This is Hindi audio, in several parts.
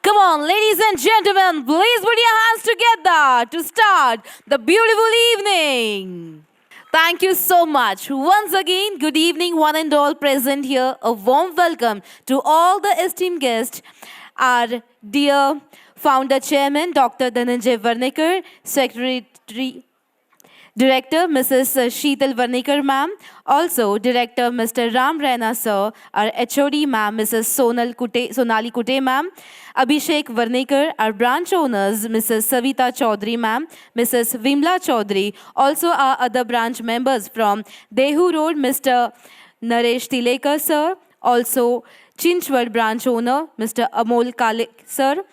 Come on, ladies and gentlemen, please put your hands together to start the beautiful evening. Thank you so much. Once again, good evening, one and all present here. A warm welcome to all the esteemed guests, our dear founder chairman, Dr. Dhananjay Varnekar, secretary Director Mrs. Sheetal Varnekar ma'am, also Director Mr. Ram Raina sir, our HOD ma'am Mrs. Sonali Kute ma'am, Abhishek Varnekar, our branch owners Mrs. Savita Chaudhary ma'am, Mrs. Vimla Chaudhary, also our other branch members from Dehu Road Mr. Naresh Tilekar sir, also Chinchwad branch owner Mr. Amol Kale sir,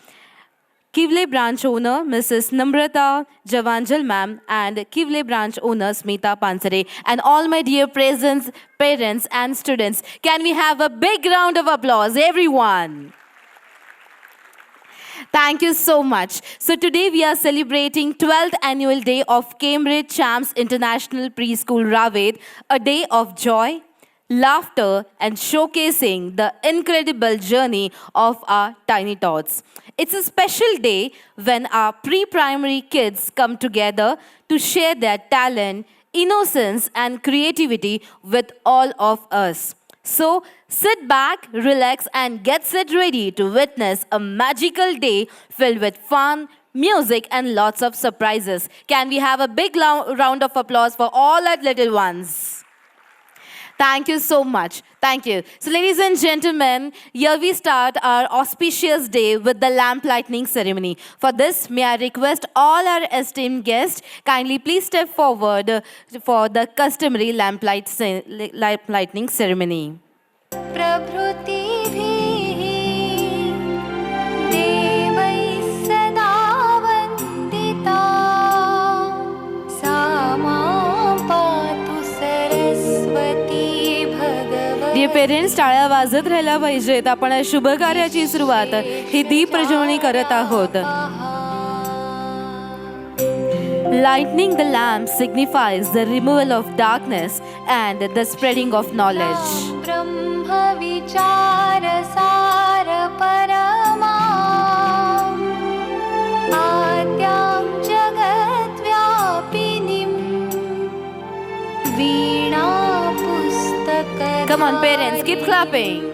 Kivle branch owner Mrs. Namrata Javanjal ma'am and Kivle branch owner Smita Pansare and all my dear presents, parents and students. Can we have a big round of applause, everyone? Thank you so much. So today we are celebrating 12th annual day of Cambridge Champs International Preschool Raved, a day of joy, laughter and showcasing the incredible journey of our tiny tots. It's a special day when our pre-primary kids come together to share their talent, innocence and creativity with all of us. So sit back, relax and get set ready to witness a magical day filled with fun, music and lots of surprises. Can we have a big round of applause for all our little ones? Thank you so much. Thank you. So ladies and gentlemen, here we start our auspicious day with the lamp lighting ceremony. For this, may I request all our esteemed guests, kindly please step forward for the customary lamp lighting ceremony. Dear parents, टाळ्या वाजत राहायला पाहिजेत. आपण शुभ कार्याची सुरुवात ही दीप प्रज्वलनी करत आहोत. Lighting the lamp signifies the removal of darkness and the spreading of knowledge. ब्रह्म विचार सार परमा आद्यां जगत् व्यापिनीं वीणा Come on, parents, keep clapping.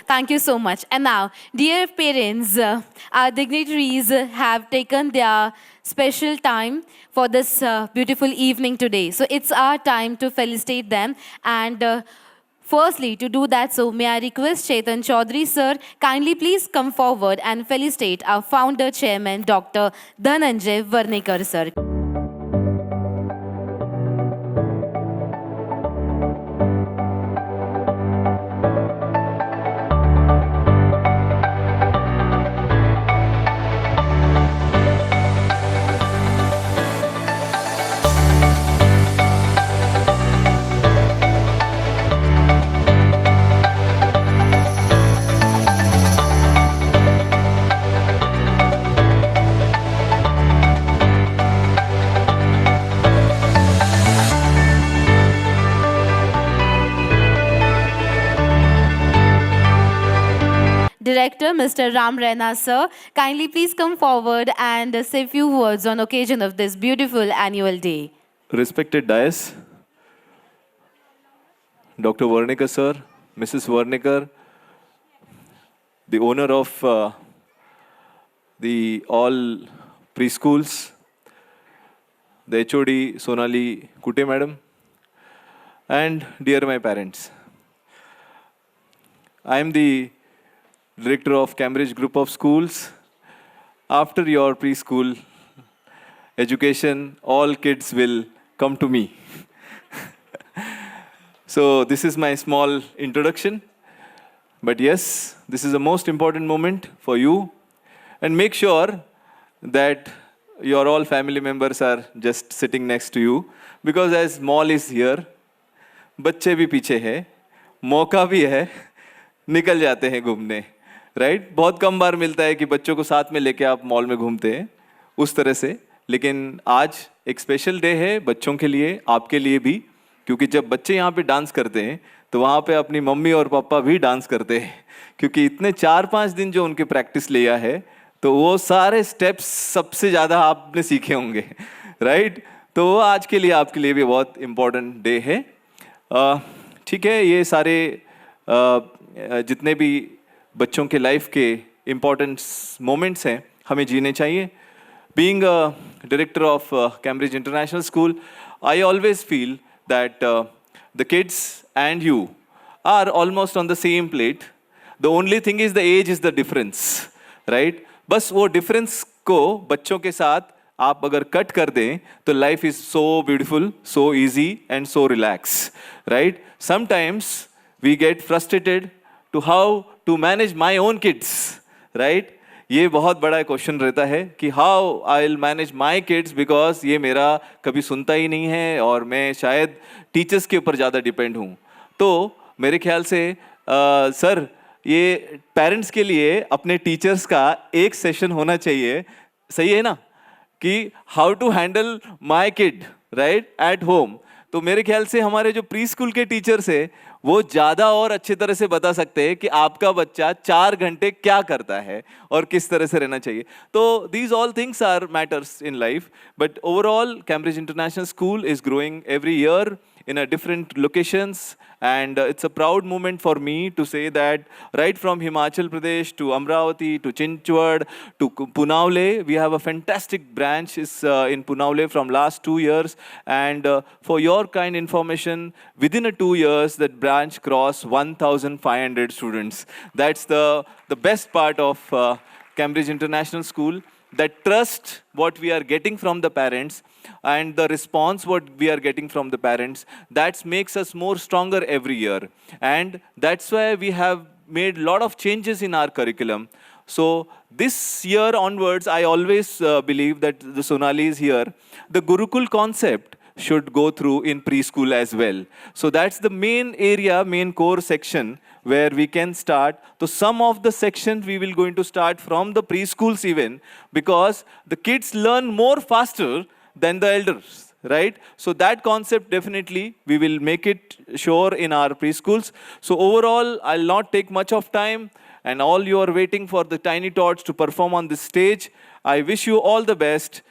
Thank you so much. And now, dear parents, our dignitaries have taken their special time for this beautiful evening today. So it's our time to felicitate them and firstly, to do that, so may I request Chetan Chaudhary sir, kindly please come forward and felicitate our founder chairman, Dr. Dhananjay Varnekar sir. Director Mr. Ram Raina sir, kindly please come forward and say a few words on occasion of this beautiful annual day. Respected dais, Dr. Varnekar sir, Mrs. Varnekar, the owner of the all preschools, the HOD Sonali Kute madam, and dear my parents. I am the Director of Cambridge Group of Schools. After your preschool education, all kids will come to me. So this is my small introduction. But yes, this is the most important moment for you. And make sure that your all family members are just sitting next to you. Because as mall is here, बच्चे भी पीछे हैं, मौका भी है, निकल जाते हैं घूमने. राइट बहुत कम बार मिलता है कि बच्चों को साथ में लेके आप मॉल में घूमते हैं. उस तरह से लेकिन आज एक स्पेशल डे है बच्चों के लिए, आपके लिए भी, क्योंकि जब बच्चे यहाँ पे डांस करते हैं तो वहाँ पे अपनी मम्मी और पापा भी डांस करते हैं, क्योंकि इतने 4-5 दिन जो उनके प्रैक्टिस लिया है तो वो सारे स्टेप्स सबसे ज़्यादा आपने सीखे होंगे, राइट? तो वो आज के लिए आपके लिए भी बहुत इम्पोर्टेंट डे है। ठीक है, ये सारे जितने भी बच्चों के लाइफ के इम्पोर्टेंट मोमेंट्स हैं हमें जीने चाहिए। Being a director of Cambridge International School, I always feel that the kids and you are almost on the same plate. The only thing is the age is the difference, right? बस वो difference को बच्चों के साथ आप अगर कट कर दें तो life is so beautiful, so easy and so relaxed, right? Sometimes we get frustrated to how to manage my own kids, right? ये बहुत बड़ा क्वेश्चन रहता है कि how I will manage my kids, because ये मेरा कभी सुनता ही नहीं है और मैं शायद टीचर्स के ऊपर ज़्यादा डिपेंड हूँ। तो मेरे ख्याल से सर, ये पेरेंट्स के लिए अपने टीचर्स का एक सेशन होना चाहिए, सही है ना, कि how to handle my kid right at home. तो मेरे ख्याल से हमारे जो प्री स्कूल के टीचर्स है वो ज़्यादा और अच्छी तरह से बता सकते हैं कि आपका बच्चा 4 घंटे क्या करता है और किस तरह से रहना चाहिए। तो these all things are matters in life, but overall Cambridge International School is growing every year in a different locations, and it's a proud moment for me to say that right from Himachal Pradesh to Amravati to Chinchwad to Punawle, we have a fantastic branch is in Punawle from last 2 years, and for your kind information, within a 2 years that branch crossed 1,500 students. That's the best part of Cambridge International School, that trust what we are getting from the parents and the response what we are getting from the parents, that makes us more stronger every year. And that's why we have made a lot of changes in our curriculum. So this year onwards, I always believe that the Sonali is here, the Gurukul concept should go through in preschool as well. So that's the main area, main core section where we can start. So some of the sections we will going to start from the preschools even, because the kids learn more faster than the elders, right? So that concept definitely we will make it sure in our preschools. So overall, I'll not take much of time, and all you are waiting for the Tiny Tots to perform on this stage. I wish you all the best.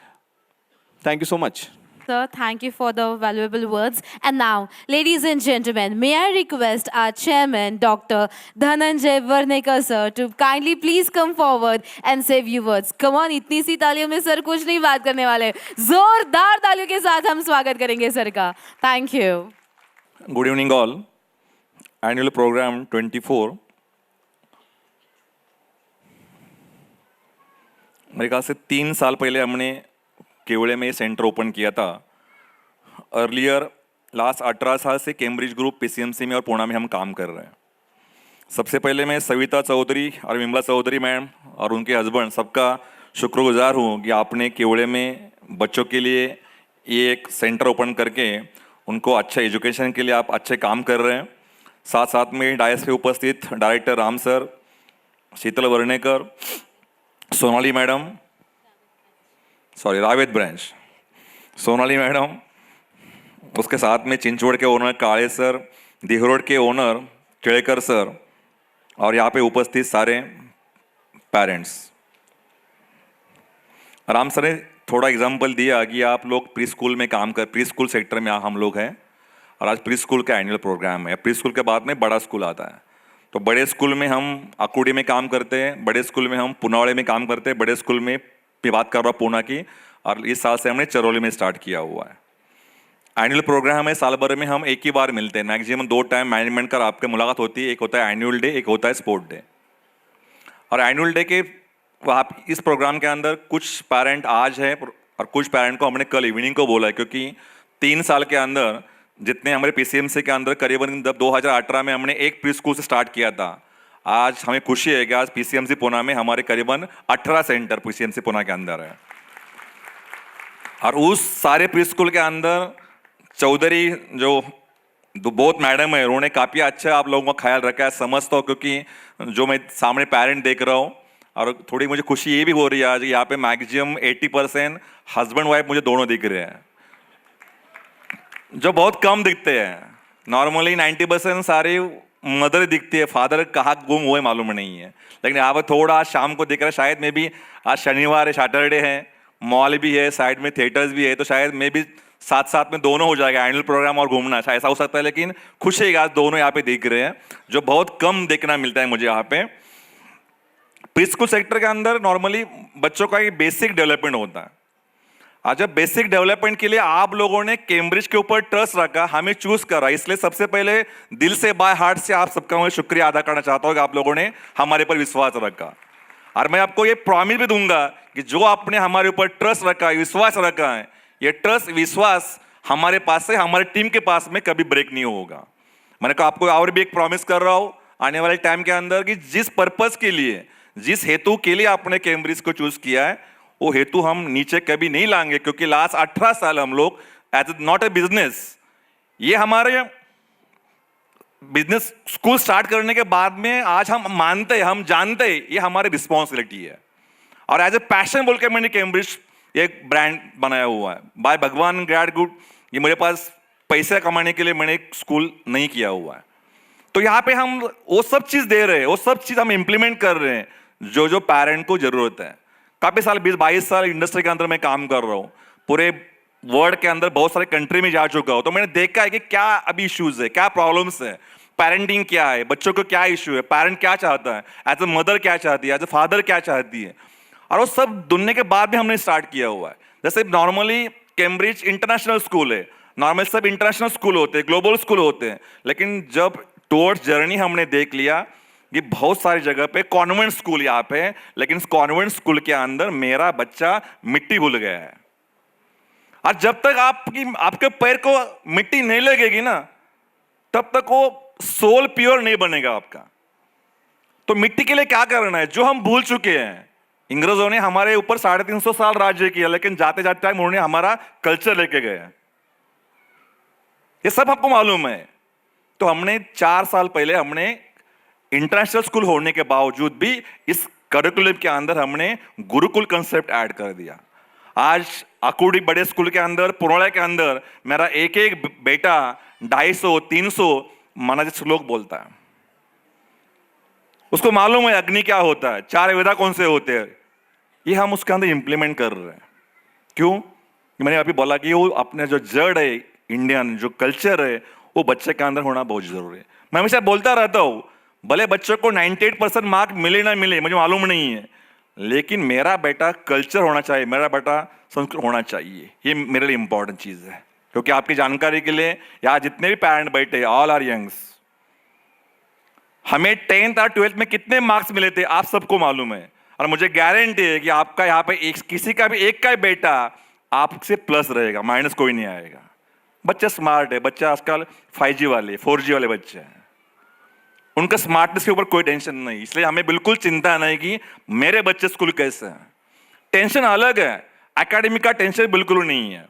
Thank you so much. Sir, thank you for the valuable words. And now, ladies and gentlemen, may I request our chairman, Dr. Dhananjay Varnekar sir, to kindly please come forward and say few words. Come on, इतनी सी तालियों में सर कुछ नहीं बात करने वाले, जोरदार तालियों के साथ हम स्वागत करेंगे सर का. Thank you. Good evening all. Annual program 24. मेरे ख्याल से 3 साल पहले हमने केवड़े में सेंटर ओपन किया था. अर्लियर लास्ट 18 साल से कैम्ब्रिज ग्रुप पीसीएमसी में और पुणे में हम काम कर रहे हैं. सबसे पहले मैं सविता चौधरी और विमला चौधरी मैम और उनके हस्बैंड सबका शुक्रगुजार हूँ कि आपने केवड़े में बच्चों के लिए ये एक सेंटर ओपन करके उनको अच्छा एजुकेशन के लिए आप अच्छे काम कर रहे हैं. साथ साथ में डायस पे उपस्थित director Ram sir, Sheetal Varnekar, Sonali madam, Ravet branch Sonali madam, उसके साथ में चिंचवड़ के ओनर काले सर, दिहरोड के ओनर केड़कर सर, और यहाँ पे उपस्थित सारे पेरेंट्स. राम सर ने थोड़ा एग्जांपल दिया कि आप लोग प्री स्कूल में काम कर, प्री स्कूल सेक्टर में हम लोग हैं और आज प्री स्कूल का एनुअल प्रोग्राम है. प्री स्कूल के बाद में बड़ा स्कूल आता है. तो बड़े स्कूल में हम अकुड़ी में काम करते हैं, बड़े स्कूल में हम पुनावड़े में काम करते हैं, बड़े स्कूल में बात कर रहा हूँ पूना की, और इस साल से हमने चरौली में स्टार्ट किया हुआ है. एनुअल प्रोग्राम है, साल भर में हम एक ही बार मिलते हैं. मैक्सिमम 2 टाइम मैनेजमेंट का आपके मुलाकात होती है. एक होता है एनुअल डे, एक होता है स्पोर्ट डे. और एनुअल डे के आप इस प्रोग्राम के अंदर कुछ पेरेंट आज है और कुछ पेरेंट को हमने कल इवनिंग को बोला है, क्योंकि 3 साल के अंदर जितने हमारे पीसीएमसी के अंदर करीबन 2018 में हमने एक प्री स्कूल से स्टार्ट किया था. आज हमें खुशी है कि आज पीसीएमसी पुणे में हमारे करीबन 18 सेंटर पीसीएमसी पुणे के अंदर है. और उस सारे प्री स्कूल के अंदर चौधरी जो बहुत मैडम है, उन्होंने काफ़ी अच्छा आप लोगों का ख्याल रखा है, समझता हूँ, क्योंकि जो मैं सामने पेरेंट देख रहा हूँ और थोड़ी मुझे खुशी ये भी हो रही है आज, यहाँ पे मैक्सिमम 80% हस्बैंड वाइफ मुझे दोनों दिख रहे हैं, जो बहुत कम दिखते हैं। नॉर्मली 90% सारे मदर दिखती है, फादर कहाँ गुम हुए मालूम नहीं है। लेकिन यहाँ पर थोड़ा आज शाम को दिख रहा है, शायद में भी आज शनिवार है, सैटरडे है, मॉल भी है, साइड में थिएटर्स भी है, तो शायद मे भी साथ साथ में दोनों हो जाएगा, एनुअल प्रोग्राम और घूमना, शायद ऐसा हो सकता है। लेकिन खुशी है आज दोनों यहाँ पे दिख रहे हैं, जो बहुत कम देखना मिलता है मुझे यहाँ पे। प्री स्कूल सेक्टर के अंदर नॉर्मली बच्चों का एक बेसिक डेवलपमेंट होता है। आज जब बेसिक डेवलपमेंट के लिए आप लोगों ने कैम्ब्रिज के ऊपर ट्रस्ट रखा, हमें चूज करा, इसलिए सबसे पहले दिल से बाय हार्ट से आप सबका मैं शुक्रिया अदा करना चाहता हूं कि आप लोगों ने हमारे पर विश्वास रखा। और मैं आपको ये प्रॉमिस भी दूंगा कि जो आपने हमारे ऊपर ट्रस्ट रखा है, विश्वास रखा है, ये ट्रस्ट विश्वास हमारे पास से, हमारे टीम के पास में कभी ब्रेक नहीं होगा। मैंने कहा आपको और भी एक प्रॉमिस कर रहा हूं आने वाले टाइम के अंदर कि जिस पर्पस के लिए, जिस हेतु के लिए आपने कैम्ब्रिज को चूज किया है, वो हेतु हम नीचे कभी नहीं लाएंगे, क्योंकि लास्ट 18 साल हम लोग एज नॉट ए बिजनेस, ये हमारे बिजनेस स्कूल स्टार्ट करने के बाद में आज हम मानते हैं, हम जानते हैं ये हमारी रिस्पॉन्सिबिलिटी है। और एज ए पैशन बोल के मैंने कैम्ब्रिज एक ब्रांड बनाया हुआ है। बाय भगवान ग्रेट गुड, ये मेरे पास पैसे कमाने के लिए मैंने एक स्कूल नहीं किया हुआ है। तो यहाँ पे हम वो सब चीज दे रहे हैं, वो सब चीज हम इंप्लीमेंट कर रहे हैं जो जो पेरेंट को जरूरत है। काफी साल 20-22 साल इंडस्ट्री के अंदर मैं काम कर रहा हूँ, पूरे वर्ल्ड के अंदर बहुत सारे कंट्री में जा चुका हूँ, तो मैंने देखा है कि क्या अभी इश्यूज है, क्या प्रॉब्लम्स है, पेरेंटिंग क्या है, बच्चों को क्या इश्यू है, पेरेंट क्या चाहता है, एज ए मदर क्या चाहती है, एज ए फादर क्या चाहती है, और वो सब ढूंढने के बाद भी हमने स्टार्ट किया हुआ है। जैसे नॉर्मली कैम्ब्रिज इंटरनेशनल स्कूल है, नॉर्मल सब इंटरनेशनल स्कूल होते हैं, ग्लोबल स्कूल होते हैं, लेकिन जब टुवर्ड्स जर्नी हमने देख लिया कि बहुत सारी जगह पे कॉन्वेंट स्कूल यहाँ पे है, लेकिन इस कॉन्वेंट स्कूल के अंदर मेरा बच्चा मिट्टी भूल गया है। और जब तक आपके पैर को मिट्टी नहीं लगेगी ना, तब तक वो सोल प्योर नहीं बनेगा आपका। तो मिट्टी के लिए क्या करना है, जो हम भूल चुके हैं। अंग्रेजों ने हमारे ऊपर 350 साल राज्य किया, लेकिन जाते जाते टाइम उन्होंने हमारा कल्चर लेके गए, ये सब आपको मालूम है। तो हमने 4 साल पहले हमने इंटरनेशनल स्कूल होने के बावजूद भी इस करिकुलम के अंदर हमने गुरुकुल कंसेप्ट ऐड कर दिया। आज अकुड़ी बड़े स्कूल के अंदर, पुरोला के अंदर मेरा एक एक बेटा 250-300 माना श्लोक बोलता है। उसको मालूम है अग्नि क्या होता है, 4 वेदा कौन से होते हैं, ये हम उसके अंदर इंप्लीमेंट कर रहे हैं। क्यों? मैंने अभी बोला कि वो अपने जो जड़ है, इंडियन जो कल्चर है, वो बच्चे के अंदर होना बहुत जरूरी है। मैं हमेशा बोलता रहता हूं, भले बच्चों को 98% मार्क मिले ना मिले मुझे मालूम नहीं है, लेकिन मेरा बेटा कल्चर होना चाहिए, मेरा बेटा संस्कृत होना चाहिए, ये मेरे लिए इंपॉर्टेंट चीज है। क्योंकि आपकी जानकारी के लिए यहाँ जितने भी पेरेंट बैठे, ऑल आर यंग्स, हमें 10th और 12th में कितने मार्क्स मिले थे आप सबको मालूम है। और मुझे गारंटी है कि आपका यहाँ पे किसी का भी एक का बेटा आपसे प्लस रहेगा, माइनस कोई नहीं आएगा। बच्चा स्मार्ट है, बच्चा आजकल 5G वाले 4G वाले बच्चे हैं, उनका स्मार्टनेस के ऊपर कोई टेंशन नहीं, इसलिए हमें बिल्कुल चिंता नहीं कि मेरे बच्चे स्कूल कैसे हैं। टेंशन अलग है, एकेडमिक का टेंशन बिल्कुल नहीं है।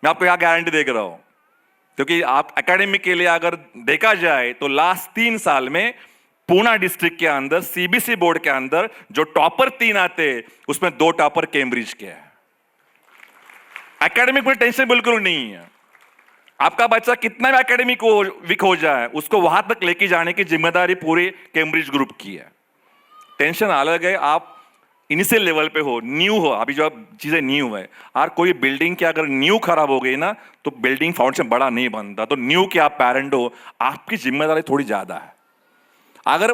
मैं आपको यहाँ गारंटी दे रहा हूं, क्योंकि आप एकेडमिक के लिए अगर देखा जाए तो लास्ट 3 साल में पूना डिस्ट्रिक्ट के अंदर CBSE बोर्ड के अंदर जो टॉपर 3 आते, उसमें 2 टॉपर कैम्ब्रिज के हैं। एकेडमिक में टेंशन बिल्कुल नहीं है। आपका बच्चा कितना भी एकेडमिक वीक हो जाए, उसको वहां तक लेके जाने की जिम्मेदारी पूरे कैम्ब्रिज ग्रुप की है। टेंशन अलग है, आप इनिशियल लेवल पे हो, न्यू हो, अभी जो चीजें न्यू है। और कोई बिल्डिंग की अगर न्यू खराब हो गई ना, तो बिल्डिंग फाउंडेशन बड़ा नहीं बनता। तो न्यू के आप पेरेंट हो, आपकी जिम्मेदारी थोड़ी ज्यादा है। अगर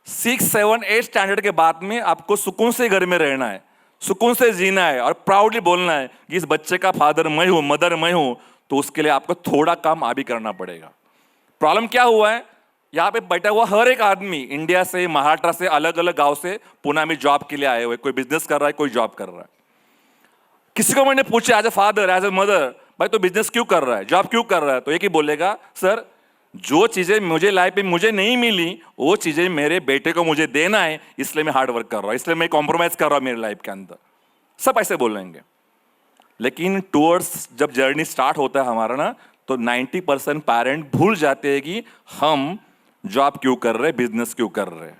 6, 7, 8 स्टैंडर्ड के बाद में आपको सुकून से घर में रहना है, सुकून से जीना है और प्राउडली बोलना है कि इस बच्चे का फादर मैं हूं, मदर मैं हूं, तो उसके लिए आपको थोड़ा काम अभी करना पड़ेगा। प्रॉब्लम क्या हुआ है, यहाँ पे बैठा हुआ हर एक आदमी इंडिया से, महाराष्ट्र से, अलग अलग गांव से पुणे में जॉब के लिए आए हुए, कोई बिजनेस कर रहा है, कोई जॉब कर रहा है। किसी को मैंने पूछा as a father, as a mother, भाई तो बिजनेस क्यों कर रहा है, जॉब क्यों कर रहा है, तो एक ही बोलेगा, सर जो चीजें मुझे लाइफ में मुझे नहीं मिली, वो चीजें मेरे बेटे को मुझे देना है, इसलिए मैं हार्ड वर्क कर रहा हूं, इसलिए मैं कॉम्प्रोमाइज कर रहा हूं मेरी लाइफ के अंदर। सब ऐसे बोलेंगे। लेकिन टूवर्ड्स जब जर्नी स्टार्ट होता है हमारा ना, तो 90% पेरेंट भूल जाते हैं कि हम जॉब क्यों कर रहे हैं, बिजनेस क्यों कर रहे हैं।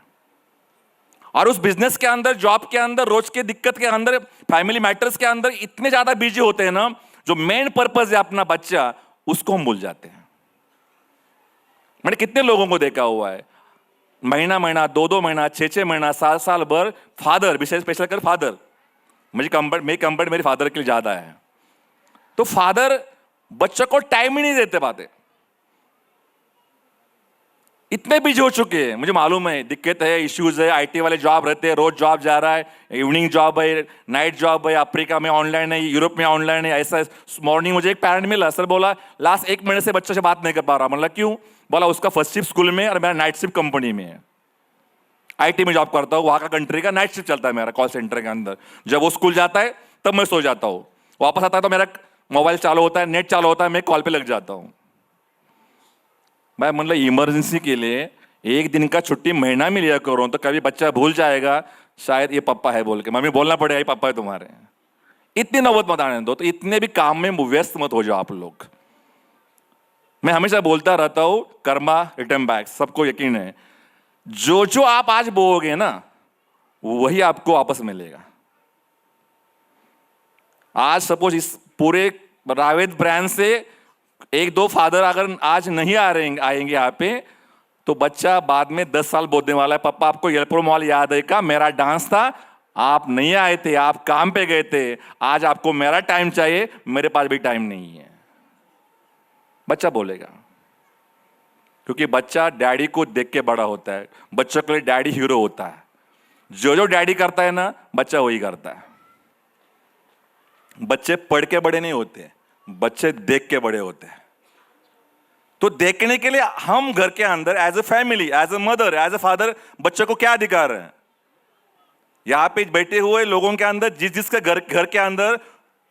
और उस बिजनेस के अंदर, जॉब के अंदर, रोज के दिक्कत के अंदर, फैमिली मैटर्स के अंदर इतने ज्यादा बिजी होते हैं ना, जो मेन पर्पस है अपना बच्चा, उसको हम भूल जाते हैं। मैंने कितने लोगों को देखा हुआ है, महीना महीना, 2-2 महीना, 6-6 महीना, साल भर फादर, विशेष स्पेशल कर फादर, मेरी कंपेयर मेरे फादर के लिए ज्यादा है, तो फादर बच्चों को टाइम ही नहीं देते पाते, इतने बिजी हो चुके हैं। मुझे मालूम है दिक्कत है, इश्यूज है, आईटी वाले जॉब रहते हैं, रोज जॉब जा रहा है, इवनिंग जॉब है, नाइट जॉब है, अफ्रीका में ऑनलाइन है, यूरोप में ऑनलाइन है, ऐसा। मॉर्निंग मुझे एक पेरेंट मिला, सर बोला लास्ट 1 महीने से बच्चे से बात नहीं कर पा रहा। मतलब क्यों? बोला उसका फर्स्ट शिफ्ट स्कूल में और मेरा नाइट शिफ्ट कंपनी में है, आईटी में जॉब करता हूँ, वहां का कंट्री का नाइट शिफ्ट चलता है मेरा कॉल सेंटर के अंदर। जब वो स्कूल जाता है तब मैं सो जाता हूँ, वापस आता है तो मेरा मोबाइल चालू होता है, नेट चालू होता है, मैं कॉल पे लग जाता हूँ। मैं मतलब इमरजेंसी के लिए 1 दिन का छुट्टी महीना में लिया करूँ, तो कभी बच्चा भूल जाएगा शायद ये पापा है बोल के, मम्मी बोलना पड़ेगा ये पापा है तुम्हारे। इतनी नौबत मत आने दो, तो इतने भी काम में व्यस्त मत हो जाओ आप लोग। मैं हमेशा बोलता रहता हूं, कर्मा रिटर्न बैक, सबको यकीन है, जो आप आज बोओगे ना वही आपको वापस मिलेगा। आज सपोज इस पूरे रावेत ब्रांड से 1-2 फादर अगर आज नहीं आएंगे यहाँ पे, तो बच्चा बाद में 10 साल बोलने वाला है, पापा आपको एयरपोर्ट मॉल याद है क्या, मेरा डांस था, आप नहीं आए थे, आप काम पे गए थे, आज आपको मेरा टाइम चाहिए, मेरे पास भी टाइम नहीं है। बच्चा बोलेगा, क्योंकि बच्चा डैडी को देख के बड़ा होता है, बच्चों के लिए डैडी हीरो होता है। जो डैडी करता है ना, बच्चा वही करता है। बच्चे पढ़ के बड़े नहीं होते, बच्चे देख के बड़े होते हैं। तो देखने के लिए हम घर के अंदर as a family, as a mother, as a father, बच्चों को क्या अधिकार है? यहां पे बैठे हुए लोगों के अंदर जिसके घर के अंदर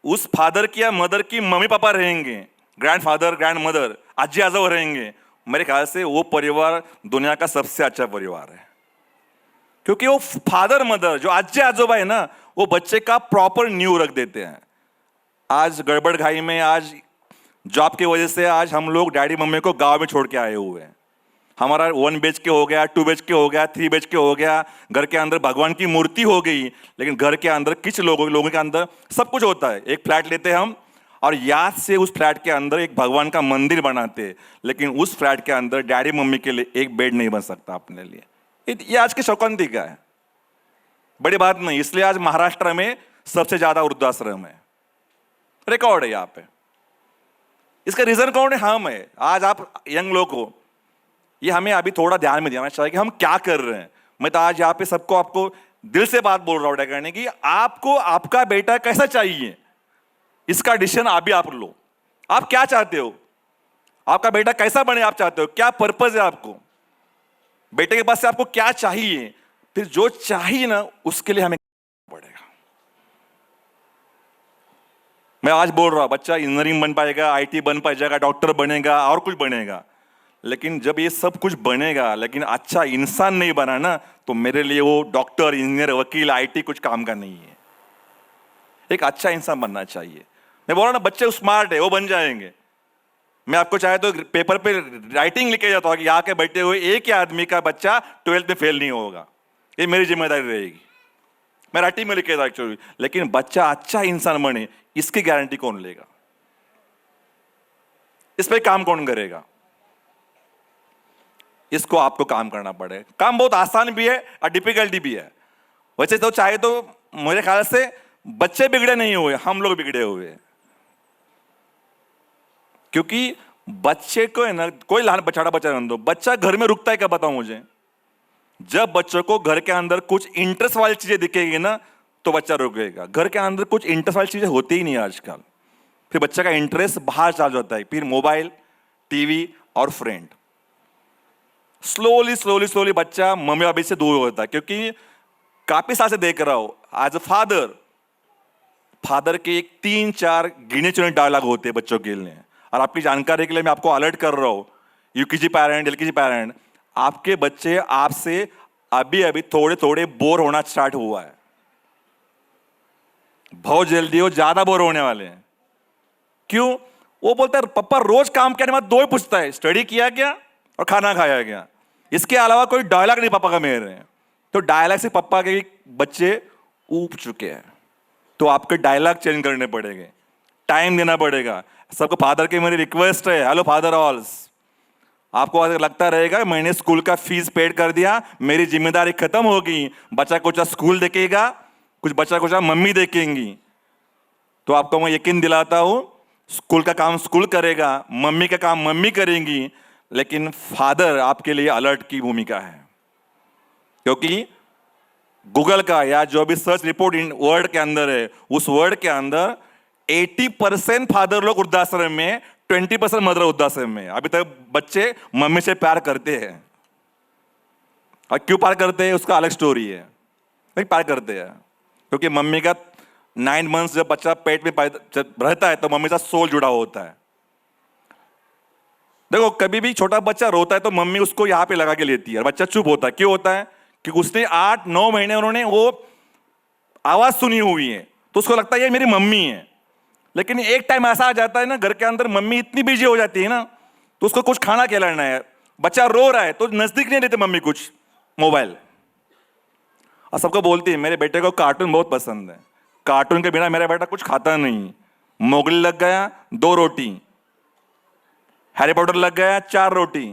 उस फादर की या मदर की मम्मी पापा रहेंगे, ग्रैंड फादर, ग्रैंड मदर, आजी आजो रहेंगे, मेरे ख्याल से वो परिवार दुनिया का सबसे अच्छा परिवार है। क्योंकि वो फादर मदर जो आजी आजोबा है ना, वो बच्चे का प्रॉपर न्यू रख देते हैं। आज गड़बड़ घाई में, आज जॉब की वजह से आज हम लोग डैडी मम्मी को गांव में छोड़ के आए हुए हैं। हमारा 1 BHK हो गया, 2 BHK हो गया, 3 BHK हो गया, घर के अंदर भगवान की मूर्ति हो गई, लेकिन घर के अंदर कुछ लोगों के अंदर सब कुछ होता है। एक फ्लैट लेते हैं हम और याद से उस फ्लैट के अंदर एक भगवान का मंदिर बनाते हैं, लेकिन उस फ्लैट के अंदर डैडी मम्मी के लिए एक बेड नहीं बन सकता अपने लिए। ये आज की शौकंती का है, बड़ी बात नहीं। इसलिए आज महाराष्ट्र में सबसे ज्यादा वृद्धाश्रम है, रिकॉर्ड है यहाँ पे। इसका रीजन कौन है? हम है। आज आप यंग लोग हो, ये हमें अभी थोड़ा ध्यान में देना चाहिए कि हम क्या कर रहे हैं। मैं तो आज यहाँ पे सबको, आपको दिल से बात बोल रहा हूँ करने की, आपको आपका बेटा कैसा चाहिए इसका डिसीजन अभी आप लो। आप क्या चाहते हो, आपका बेटा कैसा बने आप चाहते हो, क्या पर्पस है आपको, बेटे के पास से आपको क्या चाहिए, फिर जो चाहिए ना उसके लिए हमें पड़ेगा। मैं आज बोल रहा हूं, बच्चा इंजीनियरिंग बन पाएगा, आईटी बन पाएगा, डॉक्टर बनेगा और कुछ बनेगा, लेकिन जब ये सब कुछ बनेगा लेकिन अच्छा इंसान नहीं बना ना, तो मेरे लिए वो डॉक्टर, इंजीनियर, वकील, आईटी कुछ काम का नहीं है। एक अच्छा इंसान बनना चाहिए। मैं बोल रहा ना, बच्चे स्मार्ट है, वो बन जाएंगे। मैं आपको चाहे तो पेपर पे राइटिंग लिखे जाता हूँ कि यहाँ के बैठे हुए एक ही आदमी का बच्चा 12th में फेल नहीं होगा, ये मेरी जिम्मेदारी रहेगी। मैं राइटिंग में लिखे था एक्चुअली, लेकिन बच्चा अच्छा इंसान बने इसकी गारंटी कौन लेगा? इस पे काम कौन करेगा? इसको आपको काम करना पड़ेगा। काम बहुत आसान भी है और डिफिकल्टी भी है। वैसे तो चाहे तो मेरे ख्याल से बच्चे बिगड़े नहीं हुए, हम लोग बिगड़े हुए, क्योंकि बच्चे को है ना, कोई लहान बछड़ा बच्चा रहने दो, बच्चा घर में रुकता है क्या बताओ मुझे? जब बच्चों को घर के अंदर कुछ इंटरेस्ट वाली चीजें दिखेगी ना, तो बच्चा रुकेगा। घर के अंदर कुछ इंटरेस्ट वाली चीजें होती ही नहीं आजकल, फिर बच्चे का इंटरेस्ट बाहर चला जाता है, फिर मोबाइल, टीवी और फ्रेंड। स्लोली बच्चा मम्मी पापा से दूर होता है। क्योंकि काफी साल से देख रहा हूं, एज अ फादर के एक 3-4 गिने चुने डायलॉग होते हैं बच्चों के लिए। और आपकी जानकारी के लिए मैं आपको अलर्ट कर रहा हूं, यूकेजी पेरेंट, एलकेजी पेरेंट, आपके बच्चे आपसे अभी थोड़े बोर होना स्टार्ट हुआ है। बहुत जल्दी वो ज्यादा बोर होने वाले हैं। क्यों? वो बोलता है पापा रोज काम करने के बाद 2 ही पूछता है, स्टडी किया क्या और खाना खाया क्या, इसके अलावा कोई डायलॉग नहीं पापा का मेरे। तो डायलॉग से पप्पा के बच्चे ऊब चुके हैं, तो आपके डायलॉग चेंज करने पड़ेंगे, टाइम देना पड़ेगा सबको। फादर की मेरी रिक्वेस्ट है, हेलो फादर ऑल्स, आपको अगर लगता रहेगा मैंने स्कूल का फीस पेड कर दिया, मेरी जिम्मेदारी खत्म होगी, बच्चा कुछ स्कूल देखेगा, कुछ बच्चा कुछ मम्मी देखेंगी, तो आपको मैं यकीन दिलाता हूं स्कूल का काम स्कूल करेगा, मम्मी का काम मम्मी करेंगी, लेकिन फादर आपके लिए अलर्ट की भूमिका है। क्योंकि गूगल का या जो भी सर्च रिपोर्ट इन वर्ड के अंदर है, उस वर्ड के अंदर 80% फादर लोग वृद्धाश्रम में, 20% मदर वृद्धाश्रम में। अभी तक बच्चे मम्मी से प्यार करते हैं, और क्यों प्यार करते हैं उसका अलग स्टोरी है, नहीं प्यार करते हैं क्योंकि मम्मी का 9 मंथ्स जब बच्चा पेट में जब रहता है तो मम्मी का सोल जुड़ा होता है। देखो कभी भी छोटा बच्चा रोता है तो मम्मी उसको यहाँ पे लगा के लेती है, और बच्चा चुप होता है। क्यों होता है? क्योंकि उसने 8-9 महीने उन्होंने वो आवाज सुनी हुई है, तो उसको लगता है ये मेरी मम्मी है। लेकिन एक टाइम ऐसा आ जाता है ना, घर के अंदर मम्मी इतनी बिजी हो जाती है ना, तो उसको कुछ खाना खिलाना है, बच्चा रो रहा है तो नजदीक नहीं लेते मम्मी कुछ मोबाइल, और सबको बोलती है मेरे बेटे को कार्टून बहुत पसंद है, कार्टून के बिना मेरा बेटा कुछ खाता नहीं। मोगली लग गया 2 रोटी, हैरी पॉटर लग गया 4 रोटी।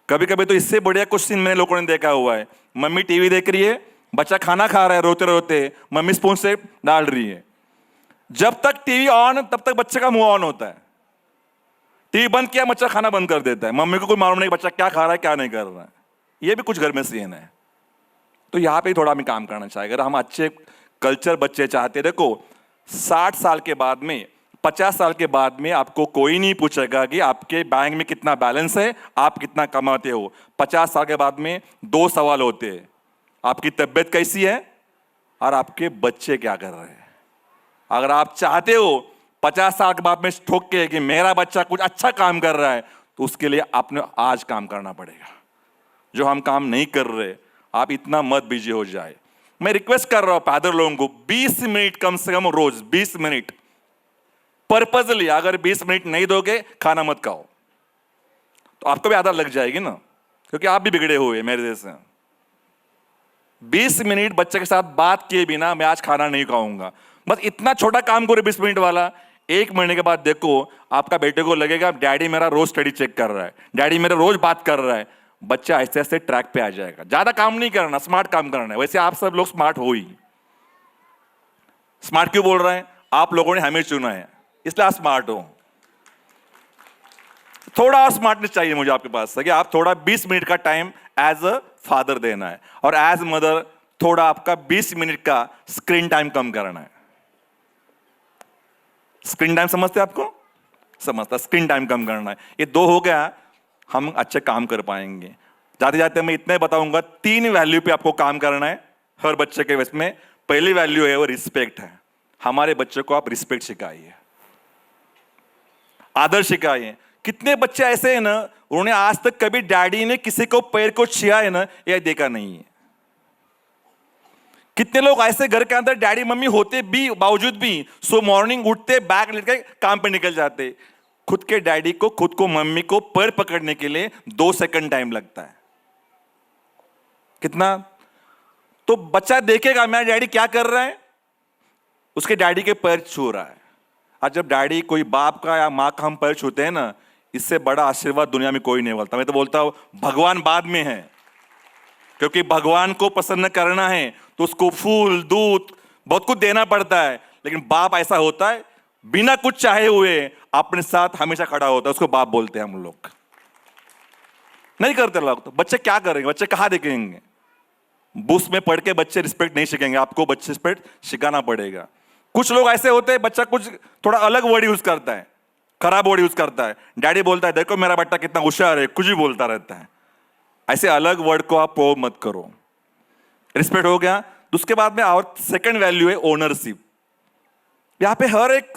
कभी कभी तो इससे बढ़िया कुछ सीन मैंने लोगों ने देखा हुआ है, मम्मी टीवी देख रही है, बच्चा खाना खा रहा है, रोते रोते मम्मी स्पून से डाल रही है। जब तक टीवी ऑन तब तक बच्चे का मुंह ऑन होता है, टीवी बंद किया बच्चा खाना बंद कर देता है, मम्मी को कोई मालूम नहीं बच्चा क्या खा रहा है क्या नहीं कर रहा है। ये भी कुछ घर में सीन है, तो यहाँ पे थोड़ा हमें काम करना चाहिए। अगर हम अच्छे कल्चर बच्चे चाहते, देखो 60 साल के बाद में, 50 साल के बाद में आपको कोई नहीं पूछेगा कि आपके बैंक में कितना बैलेंस है, आप कितना कमाते हो। 50 साल के बाद में 2 सवाल होते हैं, आपकी तबीयत कैसी है और आपके बच्चे क्या कर रहे हैं। अगर आप चाहते हो 50 साल के बाद में ठोक के कि मेरा बच्चा कुछ अच्छा काम कर रहा है, तो उसके लिए आपने आज काम करना पड़ेगा। जो हम काम नहीं कर रहे, आप इतना मत बिजी हो जाए। मैं रिक्वेस्ट कर रहा हूं फादर लोगों को 20 मिनट कम से कम रोज, 20 मिनट पर्पजली, अगर 20 मिनट नहीं दोगे खाना मत खाओ, तो आपको भी आदत लग जाएगी ना, क्योंकि आप भी बिगड़े हुए मेरे जैसे। 20 मिनट बच्चे के साथ बात किए बिना मैं आज खाना नहीं खाऊंगा, बस इतना छोटा काम करो 20 मिनट वाला। 1 महीने के बाद देखो आपका बेटे को लगेगा डैडी मेरा रोज स्टडी चेक कर रहा है, डैडी मेरा रोज बात कर रहा है। बच्चा ऐसे ऐसे ट्रैक पे आ जाएगा। ज्यादा काम नहीं करना, स्मार्ट काम करना है। वैसे आप सब लोग स्मार्ट हो ही। स्मार्ट क्यों बोल रहे हैं? आप लोगों ने हमें चुना है, इसलिए आप स्मार्ट हो। थोड़ा और स्मार्टनेस चाहिए मुझे आपके पास कि आप थोड़ा 20 मिनट का टाइम एज अ फादर देना है, और एज मदर थोड़ा आपका 20 मिनट का स्क्रीन टाइम कम करना है। स्क्रीन टाइम समझते आपको? समझता, स्क्रीन टाइम कम करना है। ये 2 हो गया, हम अच्छे काम कर पाएंगे। जाते जाते मैं इतने बताऊंगा, 3 वैल्यू पे आपको काम करना है हर बच्चे के वैसे में। पहली वैल्यू है वो रिस्पेक्ट है। हमारे बच्चे को आप रिस्पेक्ट सिखाइए, आदर सिखाइए। कितने बच्चे ऐसे हैं ना, उन्होंने आज तक कभी डैडी ने किसी को पैर को छुआ है ना, यह देखा नहीं है। कितने लोग ऐसे घर के अंदर डैडी मम्मी होते भी बावजूद भी सो मॉर्निंग उठते, बैग लेकर काम पे निकल जाते। खुद के डैडी को, खुद को मम्मी को पैर पकड़ने के लिए 2 सेकंड टाइम लगता है। कितना? तो बच्चा देखेगा मेरा डैडी क्या कर रहा है, उसके डैडी के पैर छू रहा है। और जब डैडी कोई बाप का या माँ का हम पैर छूते हैं ना, इससे बड़ा आशीर्वाद दुनिया में कोई नहीं बोलता। मैं तो बोलता हूं भगवान बाद में है, क्योंकि भगवान को प्रसन्न करना है तो उसको फूल दूध बहुत कुछ देना पड़ता है। लेकिन बाप ऐसा होता है बिना कुछ चाहे हुए अपने साथ हमेशा खड़ा होता है, उसको बाप बोलते हैं हम लोग। नहीं करते लोग, तो बच्चे क्या करेंगे? बच्चे कहां देखेंगे? बुक्स में पढ़ के बच्चे रिस्पेक्ट नहीं सीखेंगे, आपको बच्चे रिस्पेक्ट सिखाना पड़ेगा। कुछ लोग ऐसे होते हैं, बच्चा कुछ थोड़ा अलग वर्ड यूज करता है, खराब वर्ड यूज करता है, डैडी बोलता है देखो मेरा बेटा कितना होशियार है, कुछ भी बोलता रहता है। ऐसे अलग वर्ड को आप प्रयोग मत करो। रिस्पेक्ट हो गया। उसके बाद में और सेकंड वैल्यू है ओनरशिप। यहां पे हर एक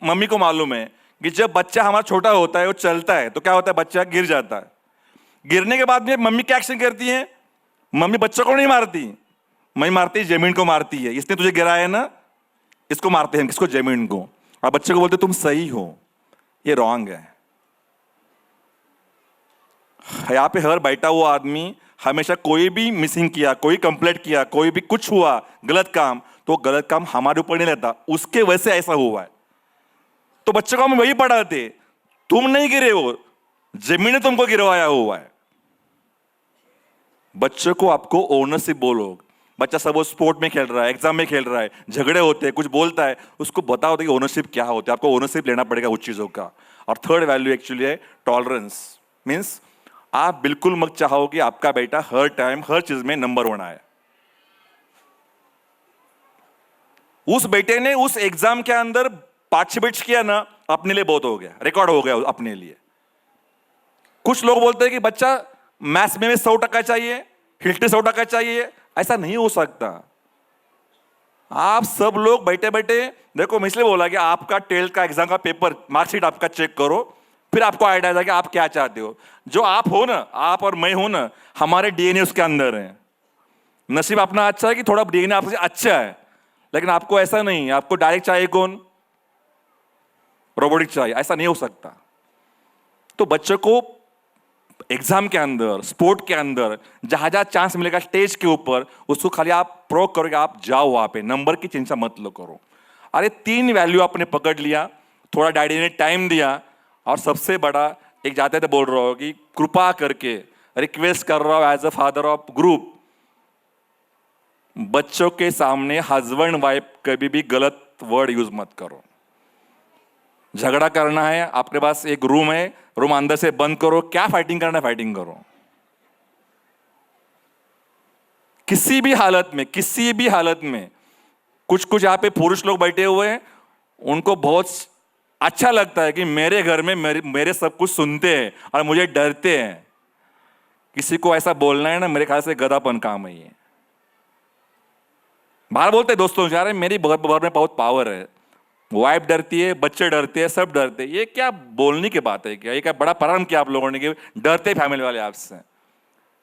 मम्मी को मालूम है कि जब बच्चा हमारा छोटा होता है, वो चलता है, तो क्या होता है? बच्चा गिर जाता है। गिरने के बाद में मम्मी क्या एक्शन करती है? मम्मी बच्चों को नहीं मारती, मम्मी मारती है जमीन को मारती है। इसने तुझे गिराया है ना, इसको मारते हैं, किसको? जमीन को। और बच्चे को बोलते तुम सही हो। ये रॉन्ग है। यहाँ पे हर बैठा हुआ आदमी हमेशा कोई भी मिसिंग किया, कोई कंप्लेंट किया, कोई भी कुछ हुआ गलत काम, तो गलत काम हमारे ऊपर नहीं रहता, उसके वजह से ऐसा हुआ है। तो बच्चों को हम वही पढ़ाते, तुम नहीं गिरे हो, जमीन ने तुमको गिरवाया हुआ है। बच्चों को आपको ओनरशिप बोलो। बच्चा सब वो स्पोर्ट में खेल रहा है, एग्जाम में खेल रहा है, झगड़े होते हैं, कुछ बोलता है, उसको बताओ कि ओनरशिप क्या होता है। आपको ओनरशिप लेना पड़ेगा उस चीजों का। और थर्ड वैल्यू एक्चुअली है टॉलरेंस। मीन्स आप बिल्कुल मत चाहो कि आपका बेटा हर टाइम हर चीज में नंबर 1 आए। उस बेटे ने उस एग्जाम के अंदर पार्टिसिपेट किया ना, अपने लिए बहुत हो गया, रिकॉर्ड हो गया अपने लिए। कुछ लोग बोलते हैं कि बच्चा मैथ्स में 100% चाहिए, हिस्ट्री 100% चाहिए। ऐसा नहीं हो सकता। आप सब लोग बैठे बैठे देखो, मैं इसलिए बोला कि आपका 12th का एग्जाम का पेपर मार्कशीट आपका चेक करो, फिर आपको आइडिया आएगा कि आप क्या चाहते हो। जो आप हो ना, आप और मैं हो ना, हमारे डीएनए उसके अंदर है। नसीब अपना अच्छा है कि थोड़ा डीएनए आपसे अच्छा है, लेकिन आपको ऐसा नहीं, आपको डायरेक्ट चाहिए कौन, रोबोटिक चाहिए। ऐसा नहीं हो सकता। तो बच्चों को एग्जाम के अंदर, स्पोर्ट के अंदर जहां जहां चांस मिलेगा स्टेज के ऊपर, उसको खाली आप प्रो करोगे, आप जाओ वहां पे, नंबर की चिंता मत लो करो। अरे 3 वैल्यू आपने पकड़ लिया, थोड़ा डैडी ने टाइम दिया, और सबसे बड़ा एक जाते थे बोल रहा हो कि कृपा करके रिक्वेस्ट कर रहा हूं as a father of group, बच्चों के सामने हस्बैंड वाइफ कभी भी गलत वर्ड यूज मत करो। झगड़ा करना है, आपके पास एक रूम है, रूम अंदर से बंद करो, क्या फाइटिंग करना है फाइटिंग करो। किसी भी हालत में, किसी भी हालत में। कुछ यहाँ पे पुरुष लोग बैठे हुए हैं, उनको बहुत अच्छा लगता है कि मेरे घर में मेरे सब कुछ सुनते हैं और मुझे डरते हैं। किसी को ऐसा बोलना है ना, मेरे ख्याल से गधापन काम है ये। बाहर बोलते हैं दोस्तों जा रहे हैं, मेरी घर में बहुत पावर है, वाइफ डरती है, बच्चे डरते हैं, सब डरते हैं। ये क्या बोलने की बात है क्या? ये क्या बड़ा प्रारंभ किया आप लोगों ने कि डरते फैमिली वाले आपसे?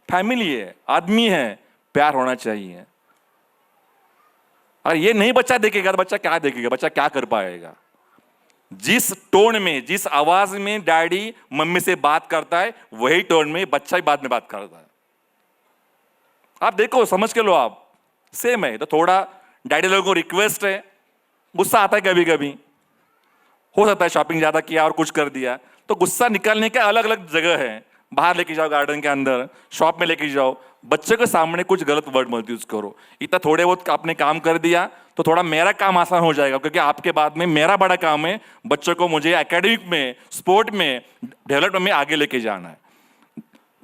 फैमिली है, आदमी है, प्यार होना चाहिए। और ये नहीं बच्चा देखेगा तो बच्चा क्या देखेगा, बच्चा क्या कर पाएगा? जिस टोन में, जिस आवाज में डैडी मम्मी से बात करता है, वही टोन में बच्चा ही बाद में बात करता है। आप देखो, समझ के लो आप, सेम है। तो थोड़ा डैडी लोगों को रिक्वेस्ट है, गुस्सा आता है कभी कभी, हो सकता है शॉपिंग ज्यादा किया और कुछ कर दिया, तो गुस्सा निकालने के अलग अलग जगह है। बाहर लेके जाओ, गार्डन के अंदर, शॉप में लेके जाओ, बच्चे के सामने कुछ गलत वर्ड मत यूज करो। इतना थोड़े बहुत आपने काम कर दिया तो थोड़ा मेरा काम आसान हो जाएगा, क्योंकि आपके बाद में मेरा बड़ा काम है बच्चों को मुझे एकेडमिक में, स्पोर्ट में, डेवलपमेंट में आगे लेके जाना है।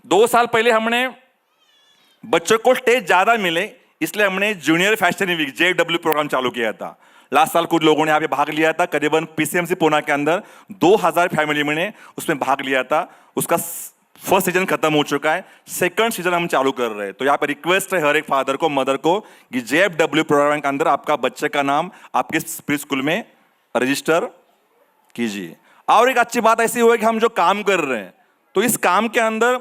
2 साल पहले हमने बच्चों को स्टेज ज्यादा मिले, इसलिए हमने junior fashion week JW programme चालू किया था। लास्ट साल कुछ लोगों ने यहाँ पे भाग लिया था, करीबन PCMC पुणे के अंदर 2000 फैमिली ने उसमें भाग लिया था। उसका फर्स्ट सीजन खत्म हो चुका है, सेकंड सीजन हम चालू कर रहे हैं। तो यहाँ पे रिक्वेस्ट है हर एक फादर को, मदर को, कि JFW प्रोग्राम के अंदर आपका बच्चे का नाम आपके प्री स्कूल में रजिस्टर कीजिए। और एक अच्छी बात ऐसी हुई कि हम जो काम कर रहे हैं, तो इस काम के अंदर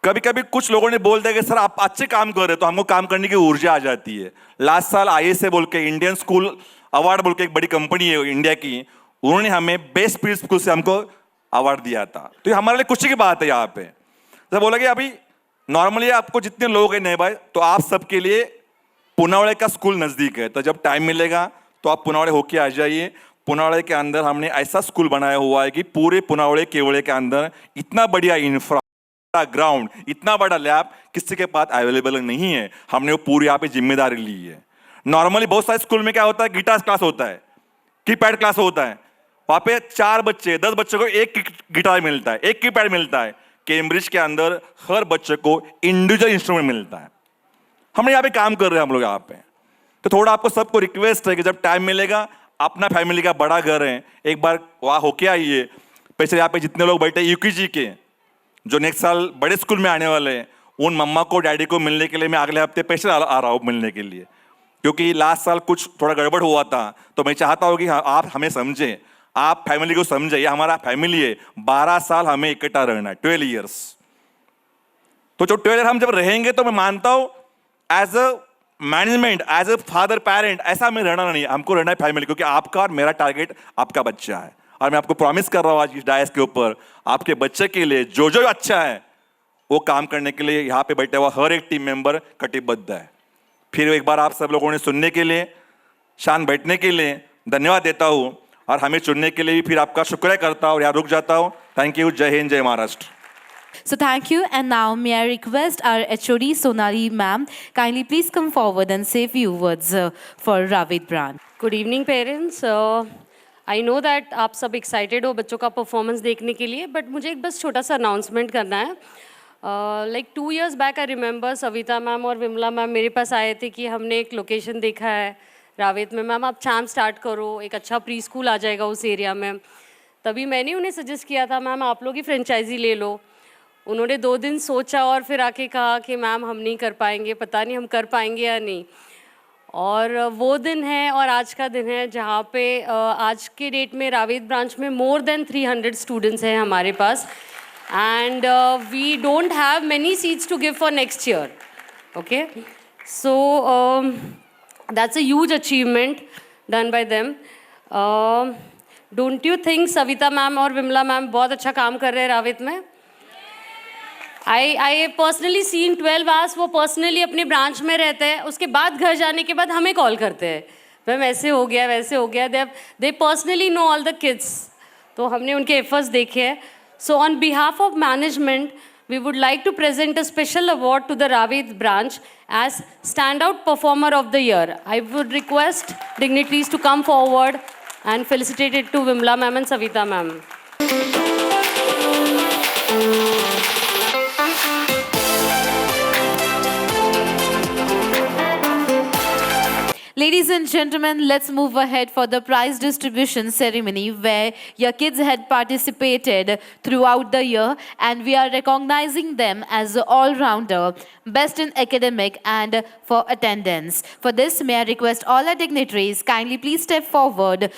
कभी कभी कुछ लोगों ने बोल दिया कि सर आप अच्छे काम कर रहे हो, तो हमको काम करने की ऊर्जा आ जाती है। लास्ट साल ISA बोल के, इंडियन स्कूल अवार्ड बोल के एक बड़ी कंपनी है इंडिया की, उन्होंने हमें बेस्ट प्री स्कूल से हमको अवार्ड दिया था। तो ये हमारे लिए खुशी की बात है। यहाँ पे जब बोला कि अभी नॉर्मली आपको जितने लोग हैं नए भाई, तो आप सबके लिए पुनावड़े का स्कूल नजदीक है, तो जब टाइम मिलेगा तो आप पुनावड़े होके आ जाइए। पुनावड़े के अंदर हमने ऐसा स्कूल बनाया हुआ है कि पूरे पुनावड़े केवड़े के अंदर इतना बढ़िया इंफ्रा, ग्राउंड, इतना बड़ा लैब किसी के पास अवेलेबल नहीं है। हमने वो पूरी यहाँ पे जिम्मेदारी ली है। नॉर्मली बहुत सारे स्कूल में क्या होता है, गिटार क्लास होता है, कीपैड क्लास होता है, वहां पे 4 बच्चे 10 बच्चों को एक गिटार मिलता है, एक कीपैड मिलता है। कैम्ब्रिज के अंदर हर बच्चे को इंडिविजुअल इंस्ट्रूमेंट मिलता है। हम यहाँ पे काम कर रहे हैं हम लोग यहाँ पे। तो थोड़ा आपको सबको रिक्वेस्ट है कि जब टाइम मिलेगा, अपना फैमिली का बड़ा घर है, एक बार वहाँ होके आइए। पैसे यहाँ पे जितने लोग बैठे UKG के, जो नेक्स्ट साल बड़े स्कूल में आने वाले हैं, उन मम्मा को डैडी को मिलने के लिए मैं अगले हफ्ते पैसे आ रहा हूँ मिलने के लिए, क्योंकि लास्ट साल कुछ थोड़ा गड़बड़ हुआ था। तो मैं चाहता हूँ कि आप हमें समझें, आप फैमिली को समझें, ये हमारा फैमिली है। 12 साल हमें इकट्ठा रहना है, 12 ईयर्स। तो जो 12 हम जब रहेंगे, तो मैं मानता हूँ as a management, as a father parent, ऐसा हमें रहना नहीं, हमको रहना है फैमिली, क्योंकि आपका और मेरा टारगेट आपका बच्चा है। और मैं आपको प्रॉमिस कर रहा हूँ आज इस डायस के ऊपर, आपके बच्चे के लिए जो जो अच्छा है वो काम करने के लिए यहाँ पे बैठा हुआ हर एक टीम मेंबर कटिबद्ध है। फिर एक बार आप सब लोगों ने सुनने के लिए, शान बैठने के लिए धन्यवाद देता हूँ और हमें चुनने के लिए भी फिर आपका शुक्रिया करता हूँ और यहाँ रुक जाता हूँ। Thank you. जय हिंद, जय Maharashtra. So thank you. And now may I request our HOD Sonali ma'am, kindly please come forward and say a few words for Ravid Branch. Good evening parents. I know that आप सब एक्साइटेड हो बच्चों का परफॉर्मेंस देखने के लिए, बट मुझे एक बस छोटा सा अनाउंसमेंट करना है। Like 2 years back I remember Savita ma'am और विमला मैम मेरे पास आए थे कि हमने एक लोकेशन देखा है रावेत में, मैम आप चैम्प स्टार्ट करो, एक अच्छा प्री स्कूल आ जाएगा उस एरिया में। तभी मैंने उन्हें सजेस्ट किया था मैम आप लोग ही फ्रेंचाइजी ले लो। उन्होंने 2 दिन सोचा और फिर आके कहा कि मैम हम नहीं कर पाएंगे, पता नहीं हम कर पाएंगे या नहीं। और वो दिन है और आज का दिन है जहाँ पे आज के डेट में रावेत ब्रांच में मोर देन 300 स्टूडेंट्स हैं हमारे पास, and we don't have many seats to give for next year. Okay, so that's a huge achievement done by them. Don't you think Savita ma'am और विमला मैम बहुत अच्छा काम कर रहे हैं रावेत में? आई पर्सनली सीन 12 आवर्स वो पर्सनली अपने ब्रांच में रहते हैं, उसके बाद घर जाने के बाद हमें कॉल करते हैं, मैम ऐसे हो गया वैसे हो गया। They personally know all the kids, तो हमने उनके एफर्ट्स देखे हैं। So on behalf of management we would like to present a special award to the Ravet branch as stand out performer of the year. I would request dignitaries to come forward and felicitate it to Vimla ma'am and Savita ma'am. Ladies and gentlemen, let's move ahead for the prize distribution ceremony where your kids had participated throughout the year and we are recognizing them as an all-rounder, best in academic and for attendance. For this, may I request all our dignitaries kindly please step forward.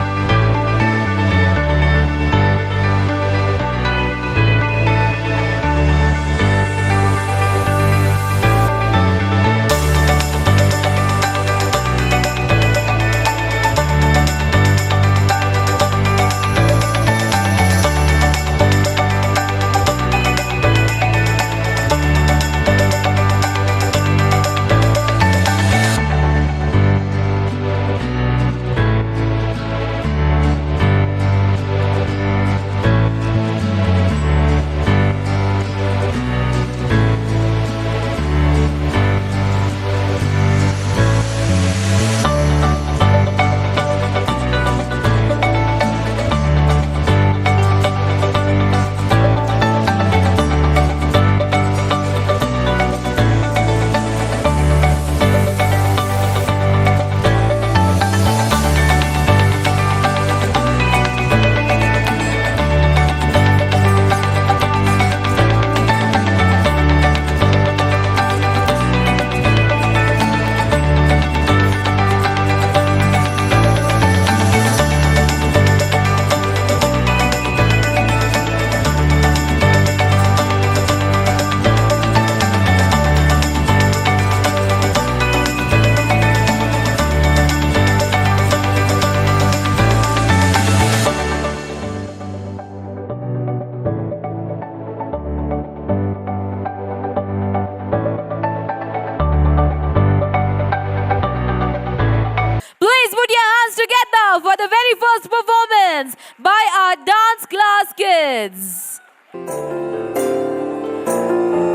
For the very first performance by our dance class kids.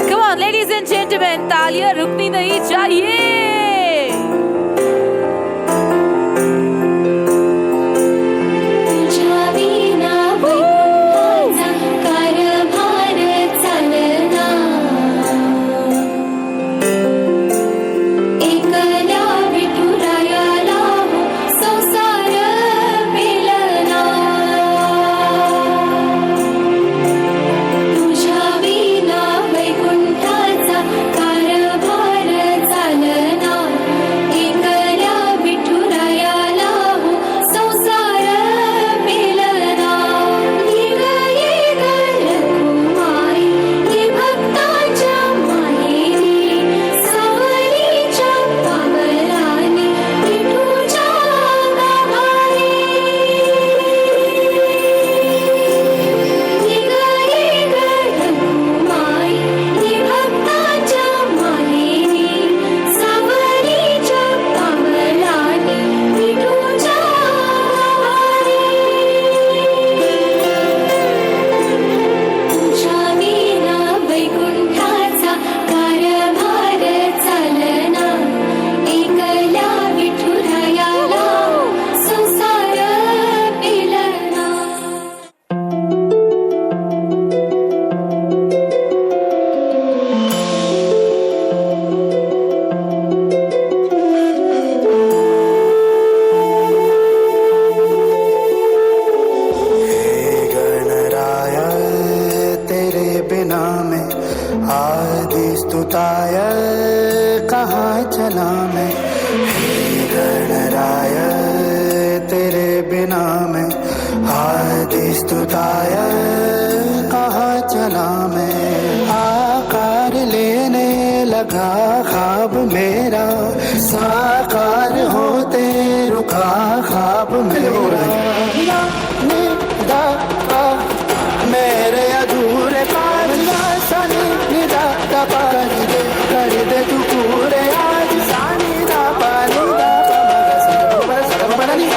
Come on, ladies and gentlemen, तालियां रुकनी नहीं चाहिए. तुझ्या विना वैकुंठाचा कारभार चालना. स्तुताय कहाँ चला मैं, हे गणराय तेरे बिना मैं, आदि स्तुताय कहाँ चला मैं। आकार लेने लगा ख्वाब मेरा, साकार होते रुका ख्वाब मेरा। मेरे अधूरे पानिया सनी निदा दबा कर दे तू पूरे आज सानी दा पानी दा पमगा सरब बननी।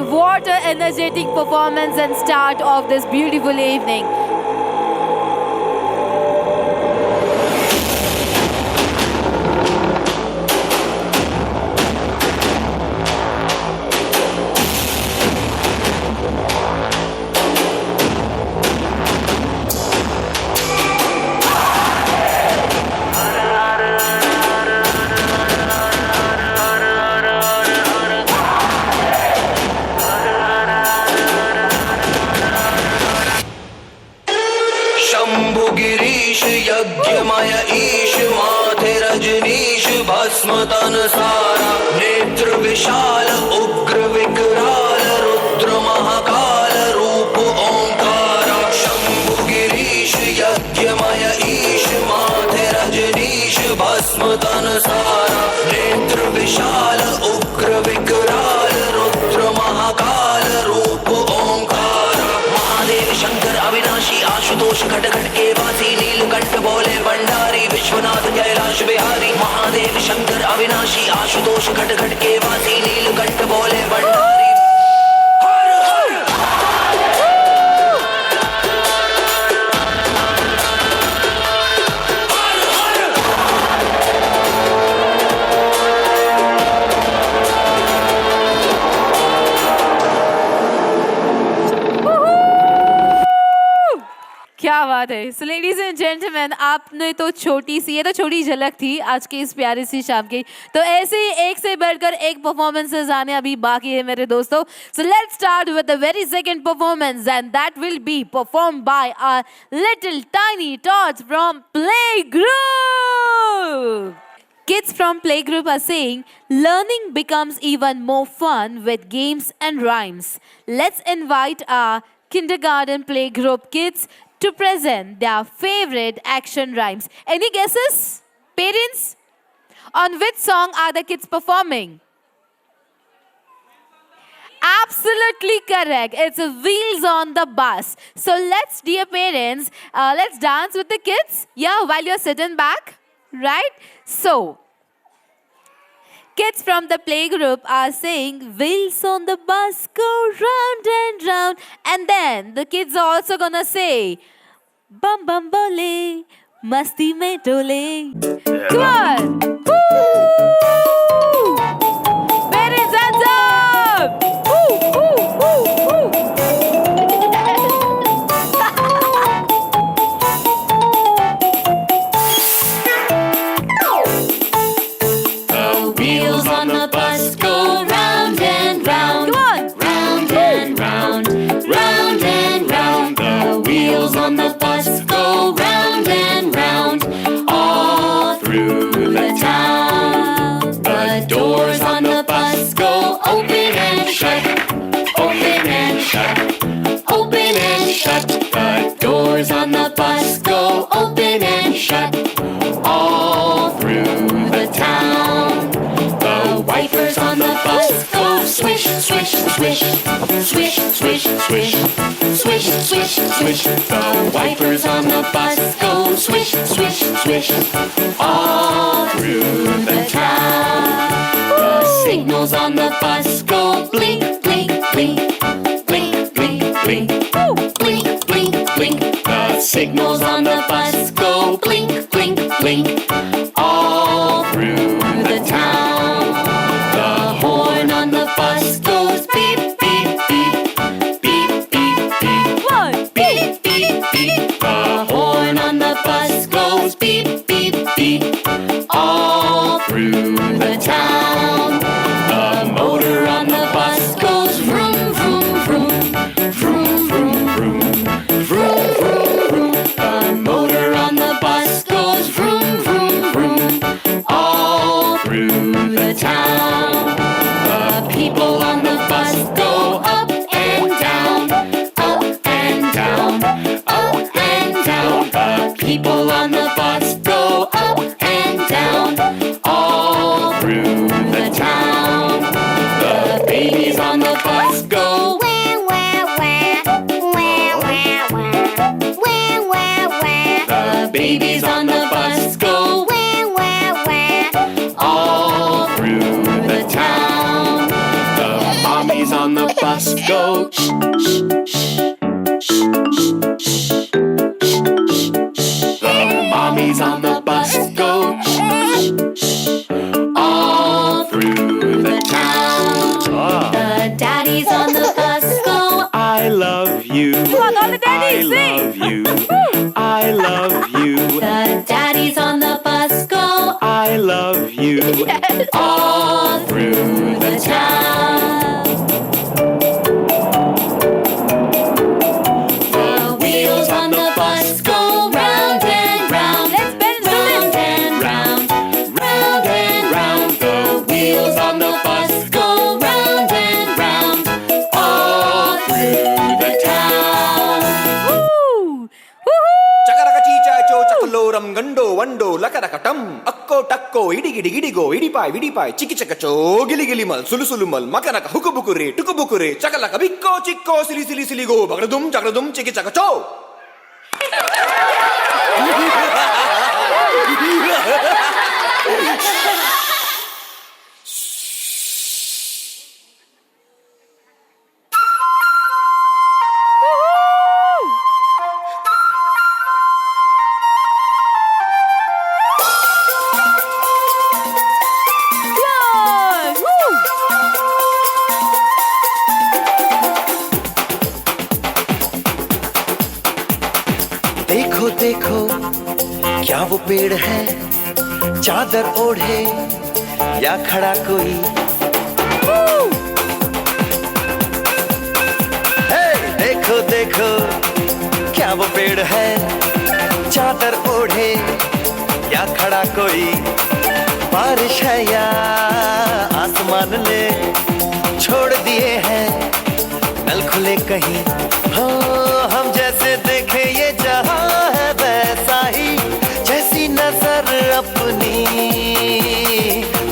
What an energetic performance and start of this beautiful evening. Girish यज्ञमय ईश माथे रजनीश भस्म तन सारा नेत्र विशाल उग्र विकराल रुद्र महाकाल रूप ओंकारा। शंभु गिरीश यज्ञमय ईश माथे रजनीश भस्म तन सारा नेत्र विशाल उग्र विकराल रुद्र महाकाल रूप ओंकारा। महादेव शंकर अविनाशी आशुतोष घट घट के वासी नीलकंठ बोले भंडारी विश्वनाथ कैलाश बिहारी। महादेव शंकर अविनाशी आशुतोष घट घट के वासी नीलकंठ बोले भंडारी। क्या बात है। सो लेडीज एंड जेंटलमैन, आपने तो छोटी सी, ये तो छोटी झलक थी आज की इस प्यारी सी शाम की। तो ऐसे ही एक से बढ़कर एक परफॉर्मेंसेस आने अभी बाकी है मेरे दोस्तों। So let's start with the very second performance and that will be performed by our little tiny tots from play group. Kids from playgroup are saying, learning becomes even more fun with games and rhymes. Let's invite our kindergarten playgroup kids to present their favorite action rhymes. Any guesses, parents? On which song are the kids performing? Absolutely correct. It's Wheels on the Bus. So let's, dear parents, let's dance with the kids. Yeah, while you're sitting back. Right? So, kids from the playgroup are saying, wheels on the bus go round and round. And then the kids are also gonna say, bum bum bole, masti mein dole. Come on. Woo! Parents, hands up! Woo, woo, woo, woo. swish, swish, swish, swish, swish. The wipers on the bus go swish, swish, swish, all through the town. The signals on the bus go blink, blink, blink, blink, blink, blink, blink, blink, blink. The signals on the bus go blink, blink, blink, all through the town. The horn on the bus goes beep, beep, beep, beep, beep, beep, beep, beep, beep. The horn on the bus goes beep, beep, beep, all through the town. The motor on the bus goes vroom, vroom, vroom, vroom, vroom, vroom, vroom, vroom, vroom. The motor on the bus goes vroom, vroom, vroom, all through the town. The people on the bus go up and down, up and down, up and down. The people on the bus go up and down, all through the town. The babies on the bus go wah, wah, wah, wah, wah, wah, wah, wah. The babies on the bus go wah, wah, wah, all through the town. The mommies on the bus go shh, shh, shh, shh, shh, shh. The mommies on the bus go shh, shh, shh, all through the town. The daddies on the bus go I love you. Come on, all the daddies, I sing. love you. I love you. The daddies on the bus go I love you. all through the town. The wheels on the bus go round and round. Let's bend and do Round this. and round, round and round. The wheels on the bus go round and round, all through the town. Woo! Woohoo! చకరక చీచాచో చకలోరం గండో వండో లకరకటం అక్కో టక్కో ఇడిగిడి ఇడిగో ఇడిపాయ్ విడిపాయ్ చికి చకచో గిలిగిలిమల్ సులుసులుమల్ మకనక హుకుబుకురే టుకుబుకురే చకలక బిక్కో చిక్కో సిలి సిలి సిలిగో బగడదుం చకడదుం చికి చకచో Come on! Woo! देखो देखो क्या वो पेड़ है चादर ओढ़े या खड़ा कोई हे देखो देखो क्या वो पेड़ है चादर ओढ़े या खड़ा कोई बारिश है या आसमान ने छोड़ दिए हैं नल खुले कहीं हो हम जैसे देखे ये जहां है वैसा ही जैसी नजर अपनी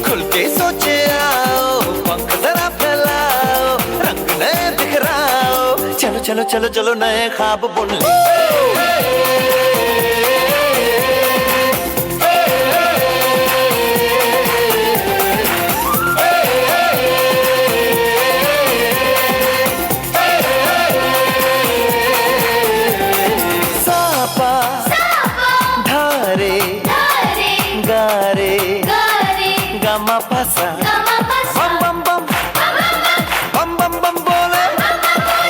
खुल के सोचे आओ पंख जरा फैलाओ रंग नए बिखराओ चलो चलो चलो चलो नए ख्वाब बुन ले सापा धारे गारे गमा फसा बम बम बम बम बम बम बोले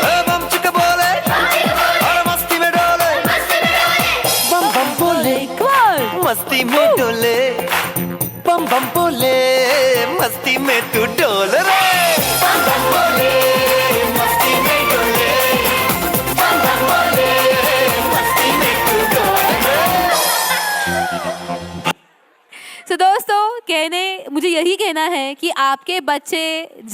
ए बम चिक बोले और मस्ती में डोले बम बम बोले Come on! मस्ती में डोले बम बम बोले मस्ती में तू डोल रे बम बम बोले मस्ती में डोले बम बम बोले मस्ती में तू डोल रे So, दोस्तों कहने मुझे यही कहना है कि आपके बच्चे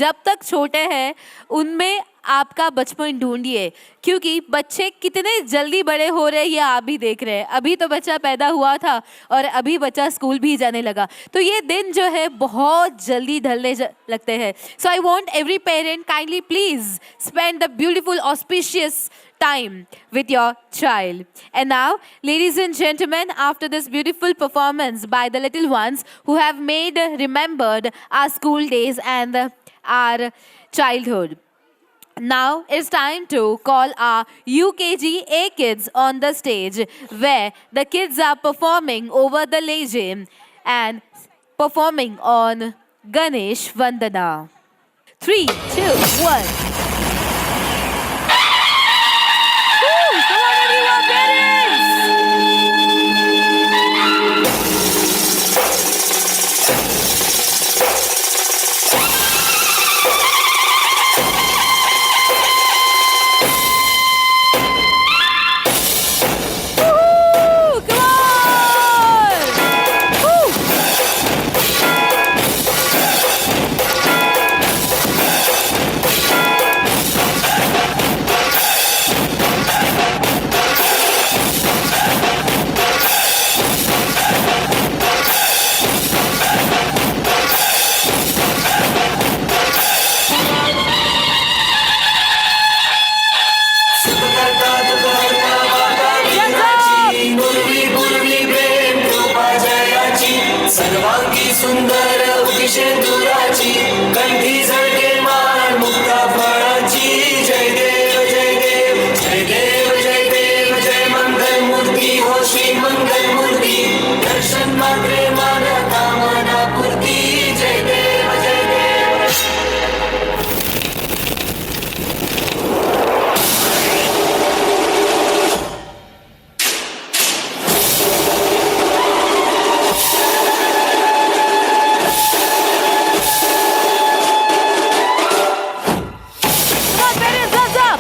जब तक छोटे हैं उनमें आपका बचपन ढूंढिए, क्योंकि बच्चे कितने जल्दी बड़े हो रहे हैं ये आप भी देख रहे हैं। अभी तो बच्चा पैदा हुआ था और अभी बच्चा स्कूल भी जाने लगा, तो ये दिन जो है बहुत जल्दी ढलने लगते हैं। So I want every parent kindly please spend the beautiful auspicious time with your child. And now, ladies and gentlemen, after this beautiful performance by the little ones who have made remembered our school days and our childhood, now it's time to call our UKG A kids on the stage, where the kids are performing over the legend and performing on Ganesh Vandana. 3, 2, 1. Come on, everyone, parents! Woo! Come on! Woo! सर्वांगी सुंदर उदिशेंदुराची कंठी झळके माळ मुक्ता फळाची जय देव जय देव जय देव जय देव जय मंगल मूर्ती हो श्री मंगल मूर्ती दर्शन मात्रे मान कामना पूर्ती जय देव जय देव Come on, parents, hands up!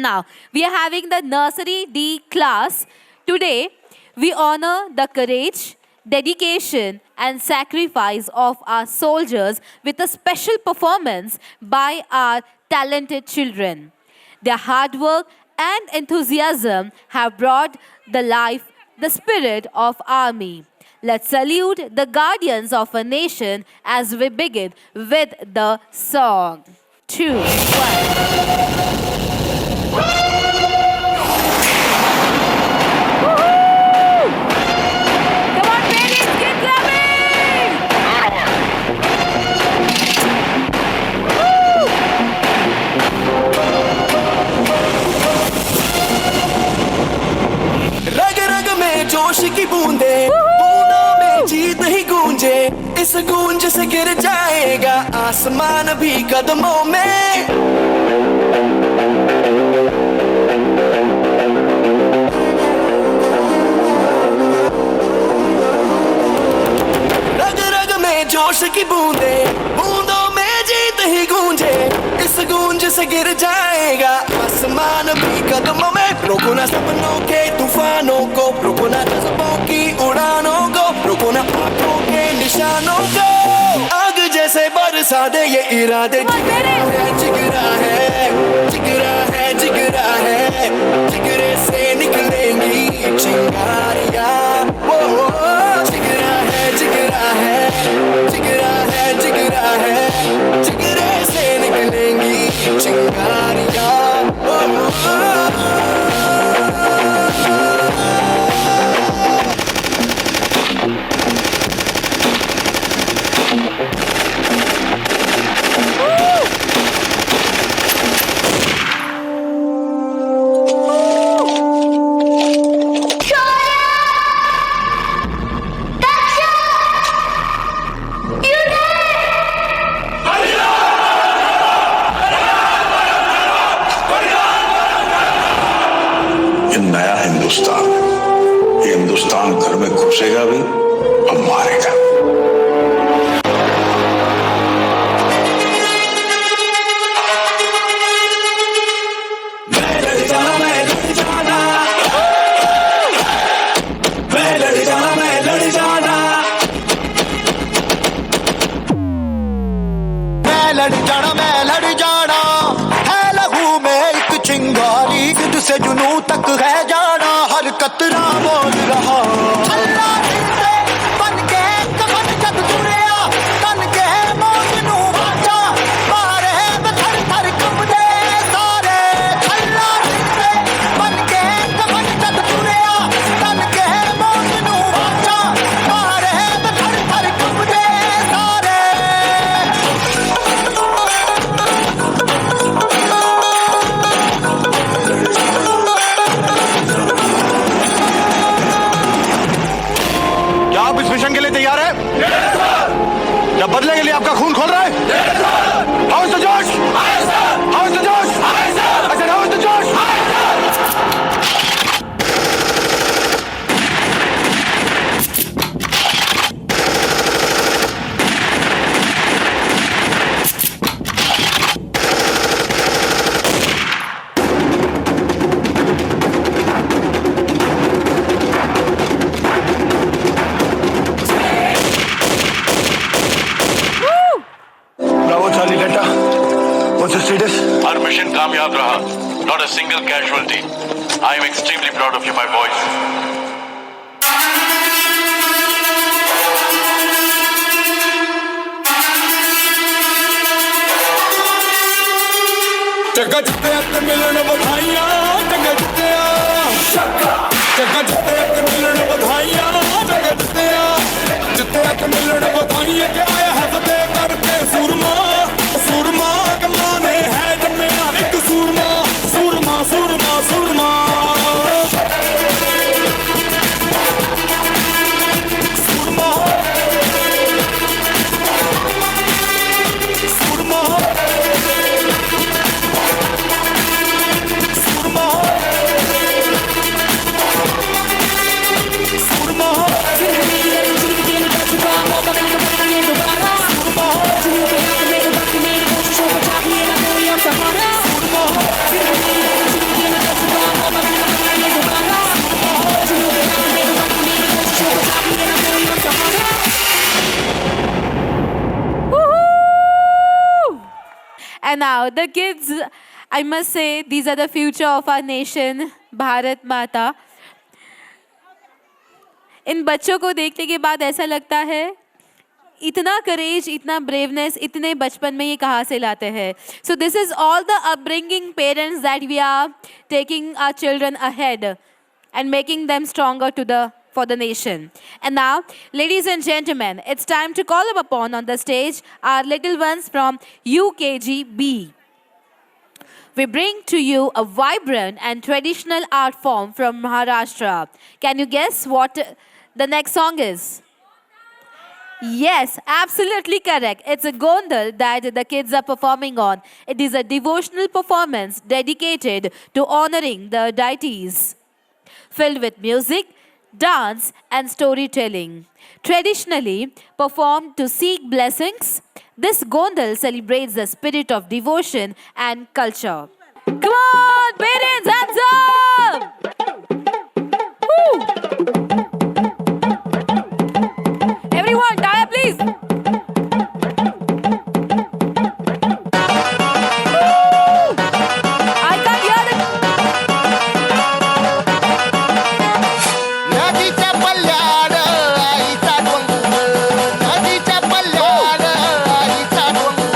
And now we are having the nursery D class. Today we honor the courage, dedication and sacrifice of our soldiers with a special performance by our talented children. Their hard work and enthusiasm have brought the spirit of army. Let's salute the guardians of a nation as we begin with the song. 2, 1. Come on, parents, get clapping! रग रग में जोश की बूंदे, बूंदों में जीत ही गूंजे, इस गूंज से गिर जाएगा आसमान भी कदमों में। रग रग में जोश की बूंदे, बूंदों में जीत ही गूंजे, इस गूंज से गिर जाएगा आसमान भी कदमों में। रोको ना सपनों के तूफानों को, रोको ना जज्बों की उड़ानों को, रोको ना आंखों के निशानों को। आग जैसे बरसा दे ये इरादे, जिगरा है जिगरा है जिगरा है जिगरा है, जिगरे से निकलेंगी चिंगारियां। वो जिगरा है जिगरा है जिगरा है जिगरा है, जिगरे से निकलेंगी चिंगारियां। नया हिंदुस्तान, ये हिंदुस्तान घर में घुसेगा भी और मारेगा। मैं लड़ जाना, मैं लड़ जाना, मैं लड़ जाना, मैं लड़ जाना, मैं लड़ जाना, मैं लड़ जाना, है लहू में एक चिंगारी, सिद्ध से जुनू तक है जाना, हर कतरा बोल रहा। अल्लाह जिंदे बन के कफन जब तुरिया, तन के मौत नू वाचा, मारे में थर थर कंबदे सारे। अल्लाह जिंदे बन के कफन जब तुरिया, तन के मौत नू वाचा, मारे में थर थर कंबदे सारे। क्या आप इस मिशन के लिए तैयार हैं? क्या बदले के लिए आपका खून खोल रहा है? हाउ इज द जोश? हाउ इज द जोश? I said, how is the जोश? Bravo Charlie Delta, what's the status? Our mission कामयाब रहा. Not a single casualty. I am extremely proud of you, my boys. जगह जिते अपने मिलन बधाइयां, जगह जिते जगह जिते अपने मिलन बधाइयां, जगह जिते अपने मिलन बधाइयां, के आया है फतेह करके सूरमा, सूरमा कमाने है जम्मिया एक सूरमा, सूरमा सूरमा सूरमा। सूरमा सूरमा सूरमा And now the kids, I must say, these are the future of our nation, Bharat Mata. इन बच्चों को देखने के बाद ऐसा लगता है इतना करेज, इतना ब्रेवनेस, इतने बचपन में ये कहाँ से लाते हैं. So this is all the upbringing parents that we are taking our children ahead and making them stronger for the nation. And now, ladies and gentlemen, it's time to call up upon on the stage our little ones from UKGB. We bring to you a vibrant and traditional art form from Maharashtra. Can you guess what the next song is? Yes, absolutely correct. It's a gondal that the kids are performing on. It is a devotional performance dedicated to honoring the deities, filled with music, dance, and storytelling. Traditionally performed to seek blessings, this gondal celebrates the spirit of devotion and culture. Come on, parents, hands up! Woo! Everyone, tie up, please. I can't hear it. नदीच्या पल्ल्याड आईचा डोंगर, नदीच्या पल्ल्याड आईचा डोंगर,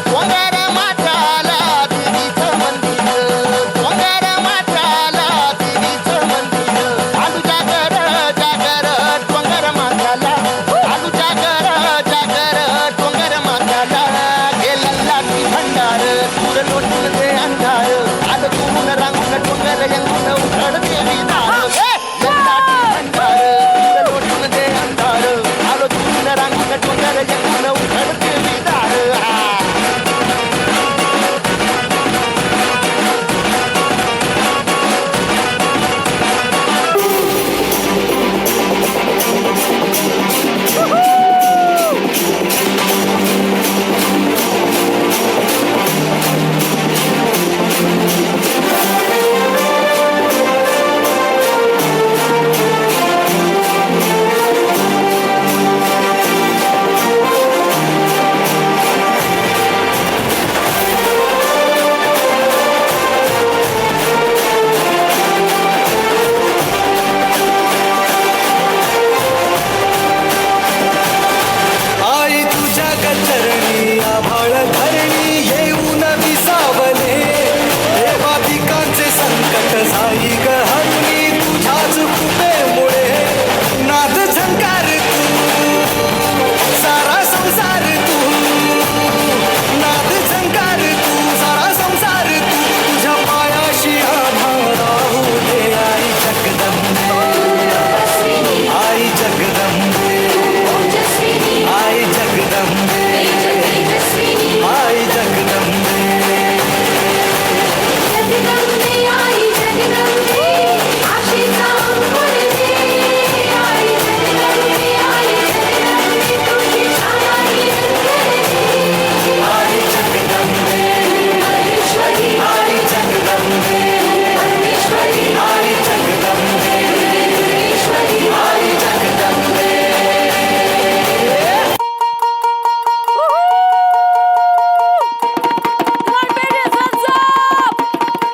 डोंगर माथ्याला देवीचं मंदिर, डोंगर माथ्याला देवीचं मंदिर. आलू जागर जागर डोंगर माथ्याला, आलू जागर जागर डोंगर माथ्याला. गेला ती भंडार तुर लोटून दे अंधार, आलं तुरून रांगून डोंगर यंगून उघड देवी दार. आई तुझ्या गचरणी आभाळ धरणी येऊन विसावले, देवा पिकांचे संकट जाई ग हरणी. तुझ्याच कृपेमुळे नाद झंकार तू, सारा संसार तू, नाद झंकार तू, सारा संसार तू. तुझ्या पायाशी आभाळ राहू दे आई जगदंबे, आई जगदंबे, आई जगदंबे, आई जगदंबे.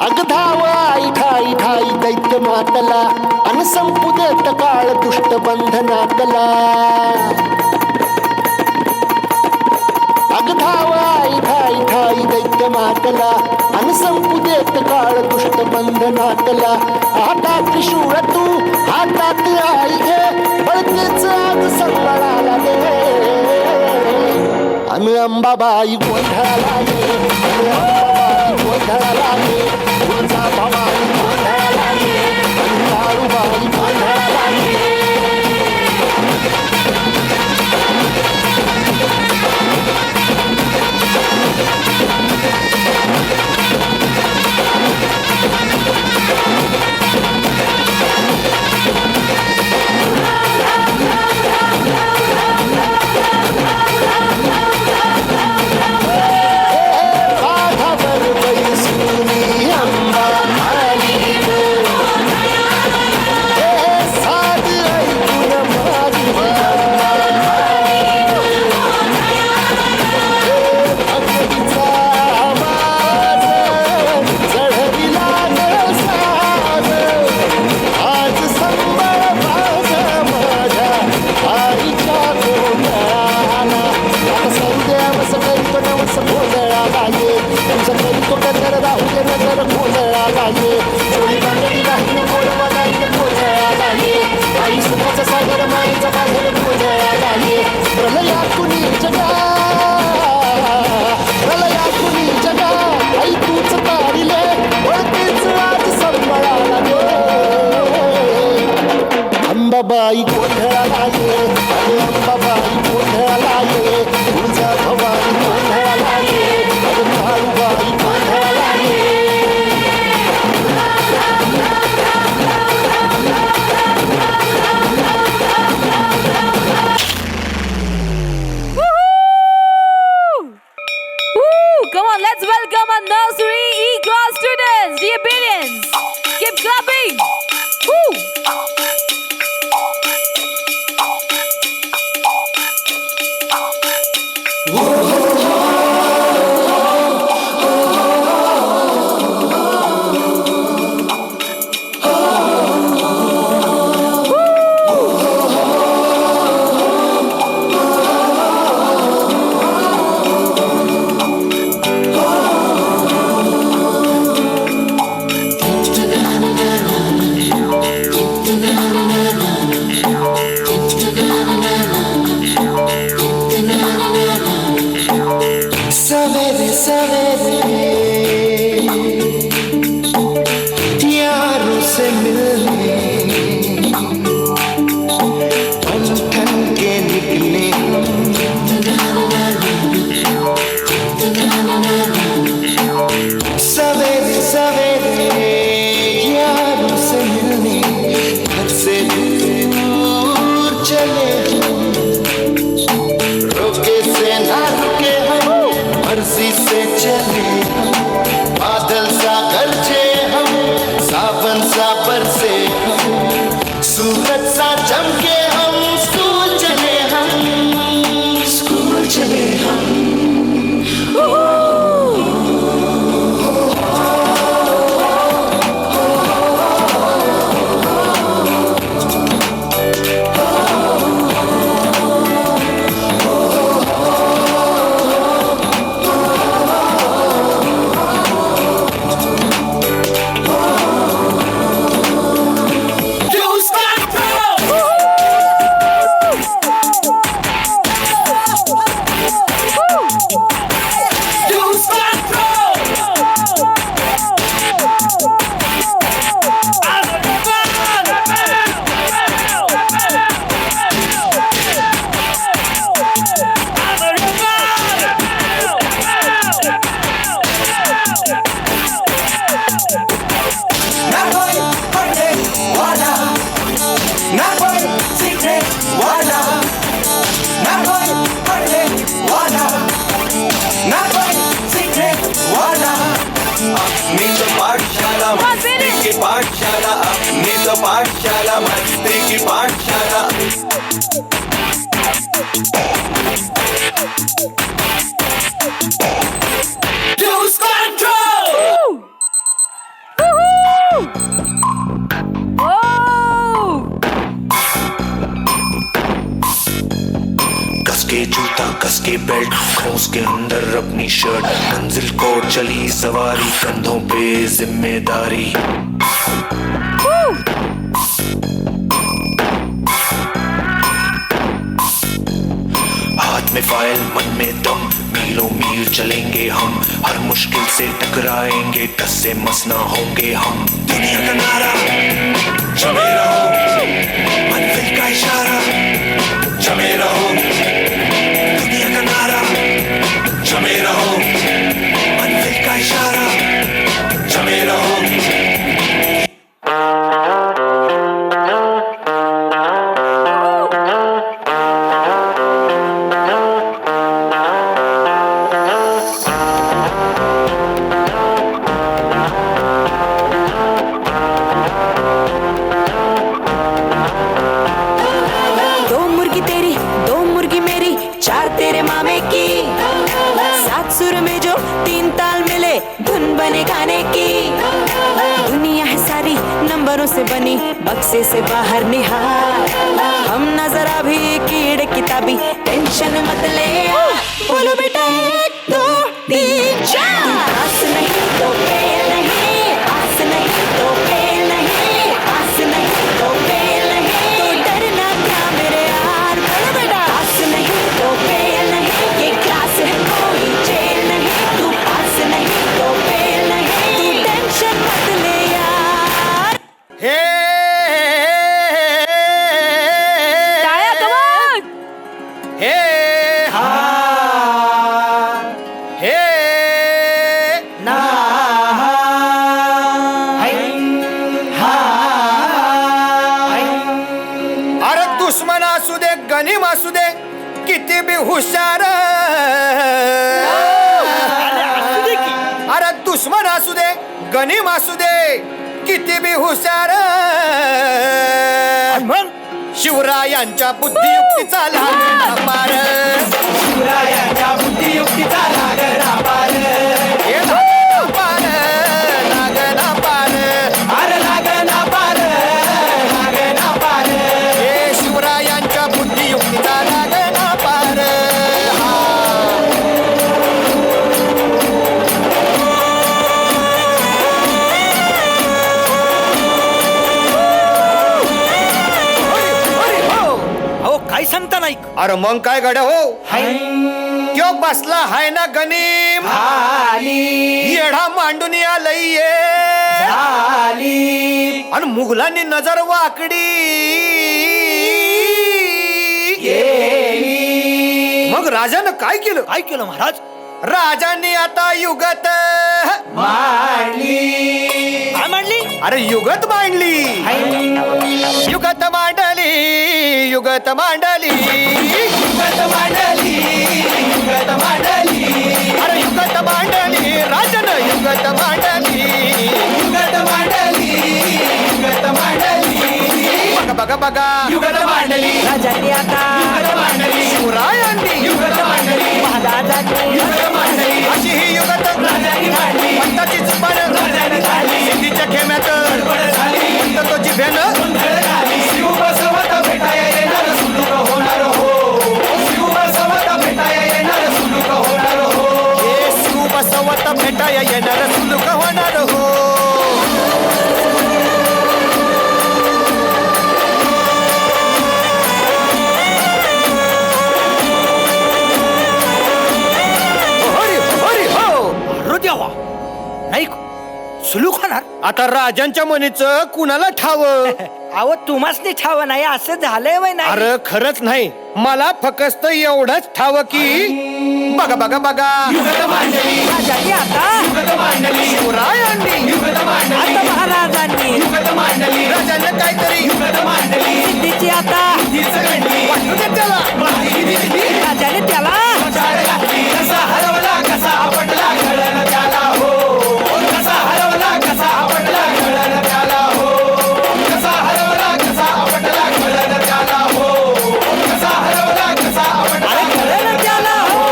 अगधाव आई ठाई ठाई दैत्य मातला, अन संपू देत काळ दुष्ट बंधनातला. अगधाव आई ठाई ठाई दैत्य मातला, अन संपू देत काळ दुष्ट बंधनातला. हातात त्रिशूळ तू, हातात आई घे, बळतेच आज संबळाला दे. अन अंबाबाई गोंधळाला ये, अन अंबाबाई गोंधळाला ये, तुळजा भवानी गोंधळाला ये, अन दारूबाई गोंधळाला ये. बाधावर बैसुनी अंबा अंबाबाईचा बाहेर गोंधळाला ये प्रलया कुणी जगा प्रलया कुणी जगा आई तूच तारिले वळतेच आज संबळाला गे अंबाबाई गोंधळाला ये अरे अंबाबाई गोंधळाला ये तुळजा भवानी गोंधळाला ये अरे काळूबाई गोंधळाला ये Come on, let's welcome our nursery E-class students. Dear parents, keep clapping. Woo! सवेरे सवेरे यारों से मिलने ठन ठन के निकले सवेरे सवेरे यारों से मिलने घर से दूर चले रोके से ना रुके हम मर्जी से चले बादल सा गरजे हम सावन सा बरसे हम सूरज सा चमके हम स्कूल चले हम पाठशाला नीत पाठशाला मस्ती की पाठशाला Lose control! कसके जूता कसके बेल्ट खोस के अंदर अपनी शर्ट मंजिल को चली सवारी कंधों पे जिम्मेदारी हाथ में फाइल मन में दम मीलों मील चलेंगे हम हर मुश्किल से टकराएंगे टस से मस ना होंगे हम दुनिया का नारा जमे रहो मंजिल का इशारा जमे रहो दुनिया का नारा जमे रहो मंजिल का इशारा जमे रहो से बनी बक्से से बाहर निहार हम नजर अभी कीड़े किताबी टेंशन मत ले बोलो बेटा 1 2 3 4 आस नहीं तो फेल नहीं आस नहीं तो फेल नहीं आस नहीं तो फेल नहीं तो डरना क्या मेरे दुश्मन असू दे गनिम असू दे किती बी हुशार अरे दुश्मन असू दे गनिम असू दे किती बी हुशार शिवरायांच्या बुद्धियुक्तीचा लागला पार शिवरायांच्या बुद्धियुक्तीचा लागला पार हे लागला पार लागला पार अरे लागला पार लागला पार हे शिवरायांच्या बुद्धियुक्तीचा लागला पार काय सांगता नाही अरे मग काय गड्या हो क्यो बसला हाय ना गनीम येढा मांडून आलंय आणि मुघलांनी नजर वाकडी मग राजानं काय केलं महाराज राजांनी आता युगत मांडली अरे युगत मांडली युगत मांडली युगत मांडली युगत मांडली युगत मांडली अरे युगत मांडली राजानं युगत मांडली युगत मांडली युगत मांडली बघा बघा बघा युगत मांडली राजांनी आता युगत मांडली शिवरायांनी युगत मांडली महाराजांनी युगत मांडली अशी ही युगत राजांनी मांडली पंताची जुबान राजांनी झाली सिद्धीच्या खेम्यात गडबड झाली पंत तो जिभेनं गोंधळ झाली शिव बसवत भेटाया येणार सुलूक होणार हो शिव बसवत भेटाया येणार सुलूक होणार हो हे शिव बसवत भेटाया येणार सुलूक होणार हो नाही सुलूक होणार आता राजांच्या मनीचं कुणाला ठाव अहो तुम्हाच नाही ठाव नाही असं झालंय वय नाही अरे खरंच नाही मला फक्त एवढंच ठाव की बघा बघा बघा राजांनी आता शिवरायांनी आता महाराजांनी राजांना काहीतरी सिद्धीची आता वाटू दे त्याला राजाने त्याला कसा हरवला कसा आपटला कळलं त्याला हो कसा हरवला कसा आपटला कळलं त्याला हो कसा हरवला कसा आपटला कळलं त्याला हो कसा हरवला कसा आपटला कळलं त्याला हो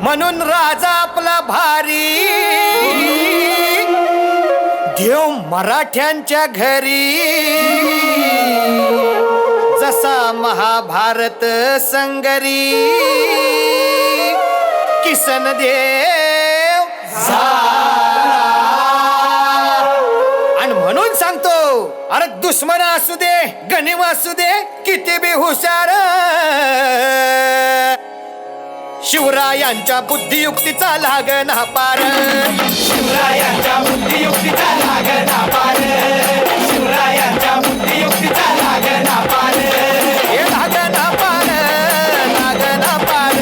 म्हणून राजा आपला भारी देव मराठ्यांच्या घरी जसा महाभारत संगरी किसन देव आणि म्हणून सांगतो अरे दुश्मन असू दे गनिम असू दे किती बी हुशार शिवरायांच्या बुद्धियुक्तीचा लागना पार शिवरायांच्या बुद्धियुक्तीचा लागना पार शिवरायांच्या बुद्धियुक्तीचा लागना पार हे लागना पार लागना पार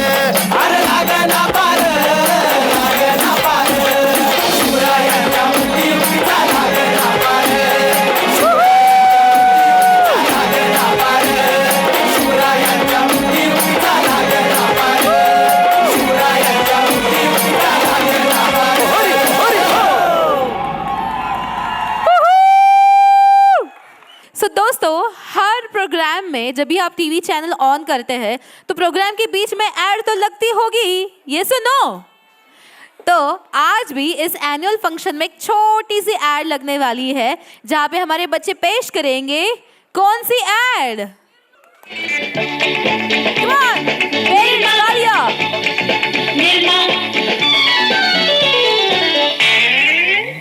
अरे लागना पार लागना पार शिवरायांच्या बुद्धियुक्तीचा लागना पार लागना पार शिवरायांच्या बुद्धियुक्तीचा लागना पार शिवरायांच्या बुद्धियुक्तीचा लागना पार सो दोस्तों हर प्रोग्राम में जब भी आप टीवी चैनल ऑन करते हैं तो प्रोग्राम के बीच में ऐड तो लगती होगी, ये सुनो। तो आज भी इस एनुअल फंक्शन में एक छोटी सी ऐड लगने वाली है जहाँ पे हमारे बच्चे पेश करेंगे कौन सी ad. Come on, very Nagalia.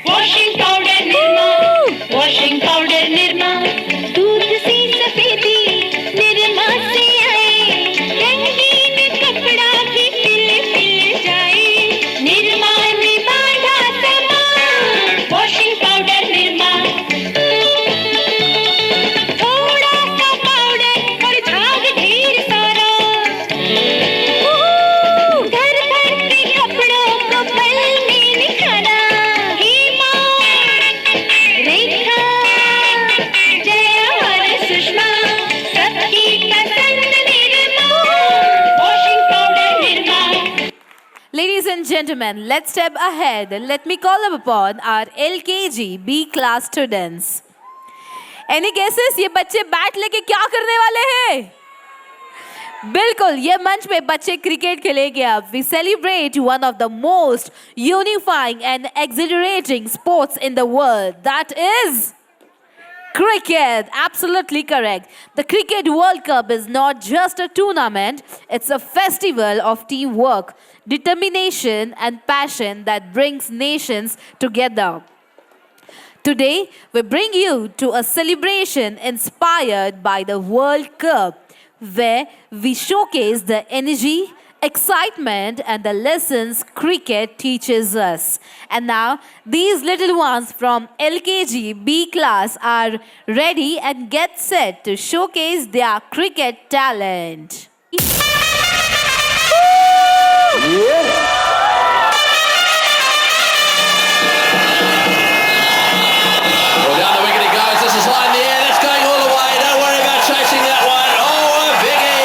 Washing powder Nirma washing powder Nirma दूध सी सफेदी निर्मा से आए रंगीन कपड़ा भी खिल खिल जाए निर्मा ने बांधा सामान वॉशिंग पाउडर निर्मा थोड़ा सा पाउडर और झाग ढेर सारा and gentlemen, let's step ahead. Let me call upon our LKG B class students. Any guesses? ये बच्चे बैट लेके क्या करने वाले हैं? बिल्कुल, ये मंच पे बच्चे क्रिकेट खेलेंगे अब. We celebrate one of the most unifying and exhilarating sports in the world. That is cricket. Absolutely correct. The Cricket World Cup is not just a tournament, it's a festival of teamwork, determination, and passion that brings nations together. Today, we bring you to a celebration inspired by the World Cup, where we showcase the energy, excitement, and the lessons cricket teaches us. And now, these little ones from LKG B class are ready and get set to showcase their cricket talent. Well, down the wicket it goes. This is high in the air. That's going all the way. Don't worry about chasing that one. Oh, a biggie.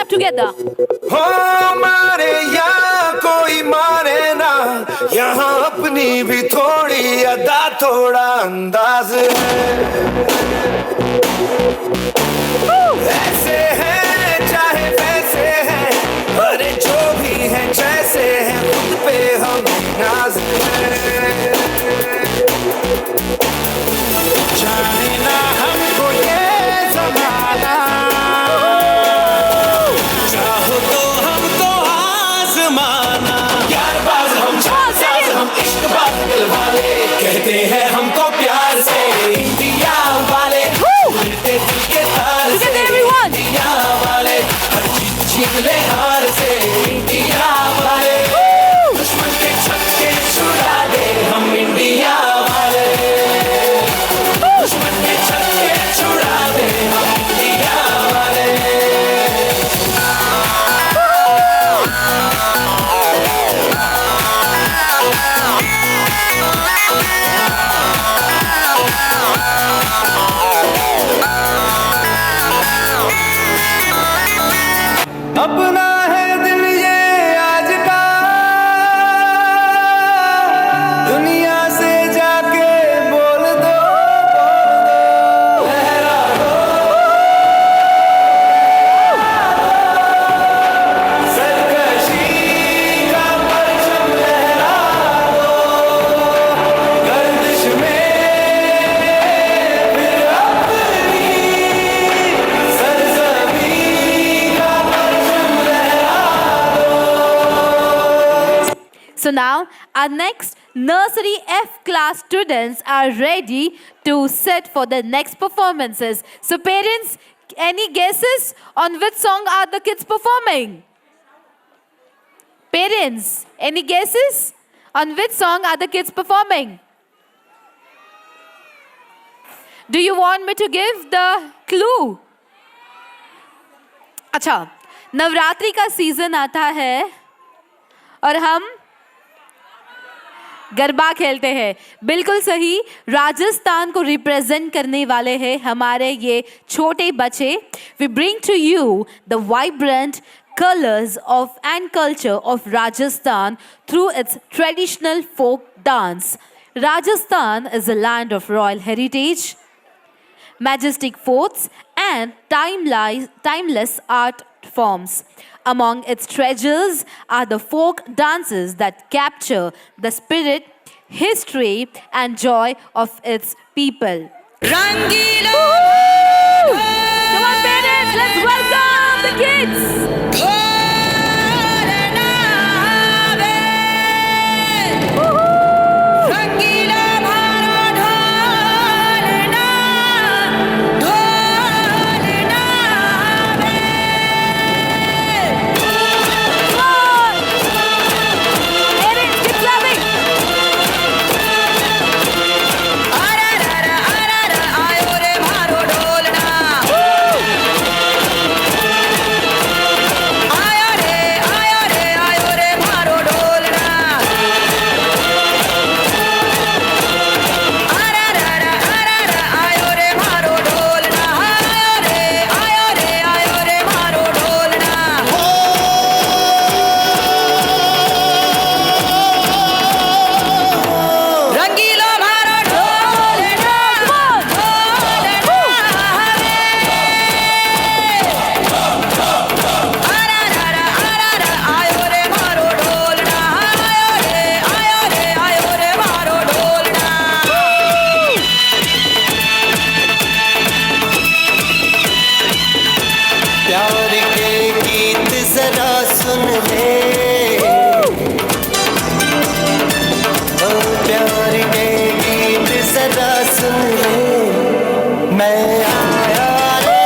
together. हो मारे यहाँ कोई मारे ना, यहाँ अपनी भी थोड़ी अदा थोड़ा अंदाज है। ऐसे हैं चाहे वैसे हैं, अरे जो भी हैं जैसे हैं, खुद पे हम नाज है। जाने ना हमको ये ज़माना, चाहो तो हमको आज़माना। यारबाज़ हम जानसाज़ हम इश्क़बाज़ दिलवाले, कहते हैं हमको प्यार से इंडिया वाले, मिलते दिल के तार से इंडिया वाले, हर चीज़ छीन ले हार से इंडिया वाले, दुश्मन के छक्के छुड़ा दे So now our next nursery F class students are ready to sit for the next performances. So parents, any guesses on which song are the kids performing? Parents, any guesses on which song are the kids performing? Do you want me to give the clue? अच्छा, नवरात्रि का सीजन आता है और हम गरबा खेलते हैं. बिल्कुल सही, राजस्थान को रिप्रेजेंट करने वाले हैं हमारे ये छोटे बच्चे. We bring to you the vibrant colors of and culture of Rajasthan through its traditional folk dance. Rajasthan is a land of royal heritage, majestic forts and timeless art forms. Among its treasures are the folk dances that capture the spirit, history and joy of its people. Rangeela Come on parents, let's welcome the kids. ढोलना वे रंगीला भारो ढोलना ढोलना वे Parents, keep clapping. आरा आयो रे भारो ढोलना आया रे भारो ढोलना आयो रे भारो ढोलना आयो रे भारो ढोलना रंगीलो भारो ढोलना आयो रे भारो ढोलना आयो रे भारो ढोलना प्यार के गीत जरा सुन ले ओ प्यार के गीत जरा सुन ले मैं आया रे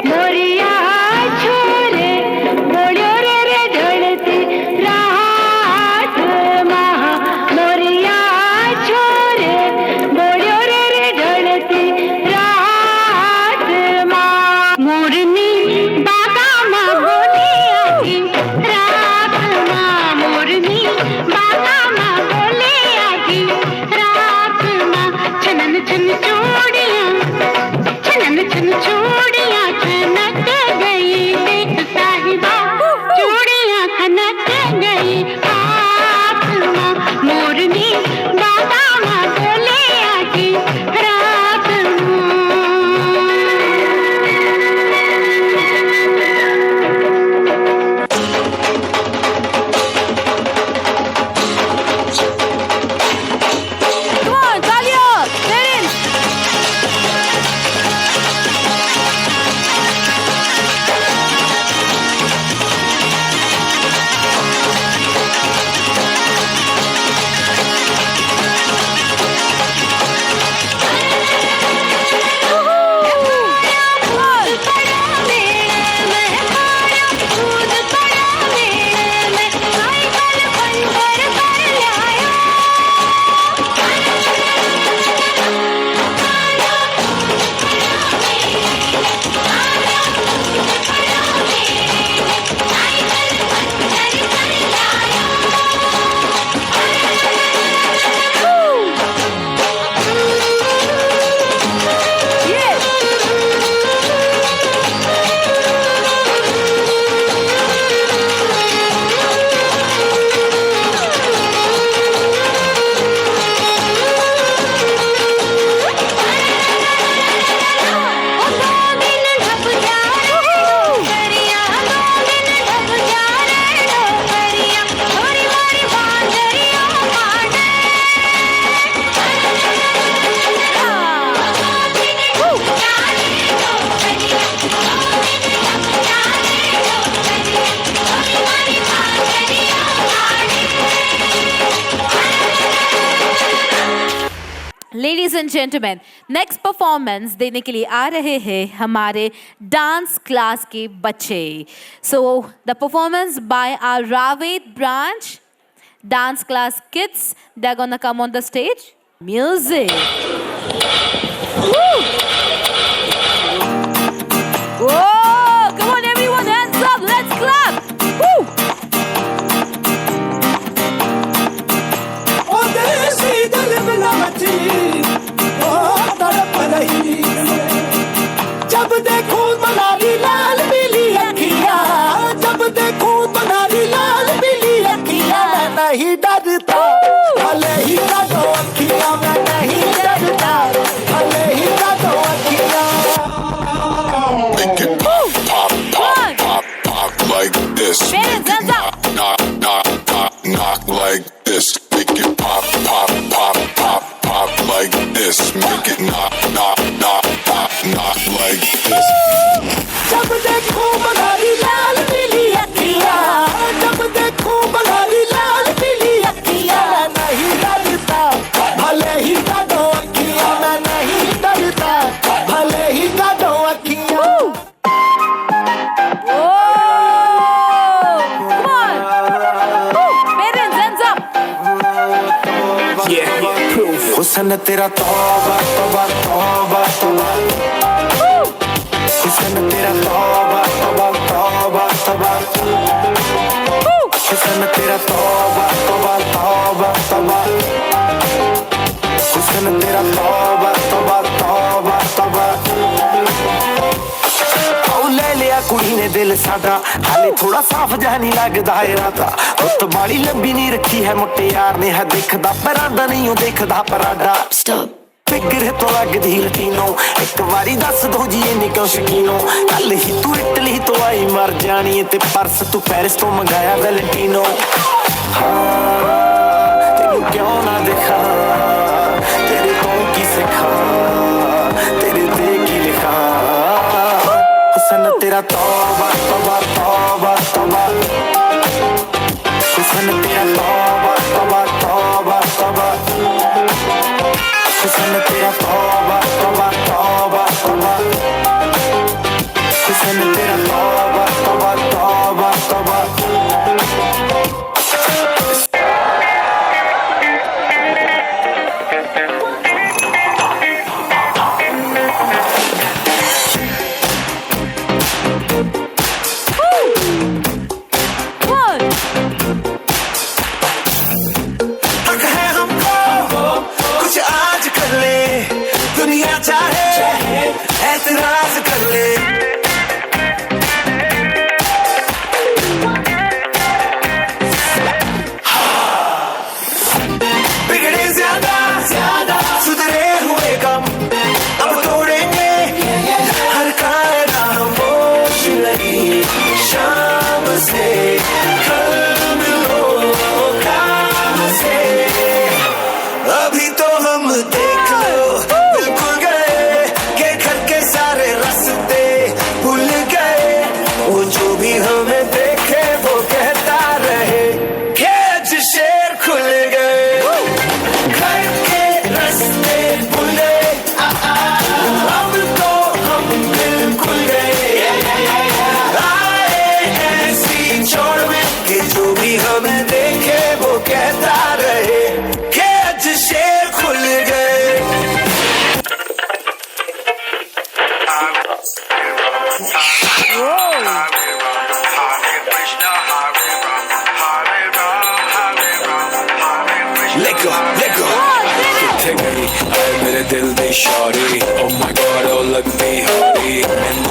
मोरिया छोरे बोलियो रे ढलती रात महा मोरिया छोरे बोलियो रे ढलती रात मा मोरनी बागा मा एंड जेंटलमैन, नेक्स्ट परफॉर्मेंस देने के लिए आ रहे हैं हमारे डांस क्लास के बच्चे. So the performance by our Ravet branch dance class kids, they are gonna come on the stage. Music. Woo! Whoa! Come on, everyone, hands up! Let's clap! Woo! ओ देसी दिल मिलावटी, ओ तड़प रही है। जब देखूं बनारी लाल पीली अखियाँ, जब देखूं बनारी लाल पीली अखियाँ, मैं नहीं डरता, भले ही काटो अखियाँ, मैं नहीं डरता, भले ही काटो अखियाँ। Make it pop, pop, pop, pop, pop like this. Hands up! Knock, knock, knock, knock like this. Make it pop, pop, pop, pop, pop like this. Make it knock, knock, knock, knock, knock like this. जब देखूं बनारी लाल पीली अखियाँ, जब देखूं बनारी लाल पीली अखियाँ, मैं नहीं डरता, भले ही काटो अखियाँ, मैं नहीं डरता, भले ही काटो अखियाँ। Come on! Woo! Parents, hands up! हुस्न तेरा तौबा तौबा तौबा तौबा, हुस्न तेरा तौबा तौबा तौबा तौबा, हुस्न तेरा तौबा तौबा तौबा तौबा, हुस्न तेरा तौबा तौबा तौबा तौबा। ले लिया कुड़ी ने दिल साडा, हाले थोड़ा साफ जहा नहीं लगदा इरादा, रुत बाड़ी लंबी नहीं रखी है मुट्टे यार ने, है देखदा परांदा नहीं हो देखदा पराडा। फिक्र तो लगदी लटीनो, एक बारी दस दो जी इन्नी क्यों शकीनो, कल ही तू इटली तो आई मर जानी, ते परस तू पेरिस तो मंगाया वैलेंटिनो। हाँ तेनू क्यों ना दिखा, तेरे को की सिखा, तेरे दे की लिखा, हुस्न तेरा तौबा तौबा तौबा तौबा, हुस्न तेरा तौबा तौबा तौबा तौबा, हुस्न तेरा तौबा तौबा तौबा तौबा, हुस्न तेरा तौबा तौबा तौबा तौबा। हक है हमको कुछ आज कर ले, दुनिया चाहे ऐतराज कर ले, बिगड़े ज्यादा ज्यादा सुधरे हुए कम, अब तोड़ेंगे हर कायदा हम, होश नहीं शाम से कल मिलो काम से, अभी तो हम देख लो बिल्कुल गए, के घर के सारे रास्ते भूल गए, वो जो भी हमें देखे वो कहता रहे, कैच शेर खुल गए, घर के रास्ते भूले, अब तो हम बिल्कुल गए, आए ऐसी छोड़ में कि जो भी हमें देखे वो कहता रहे, कैच शेर खुल गए। Let go, let go. किथे गई आए मेरे दिल दी sorry, oh my god oh लगती हॉरी,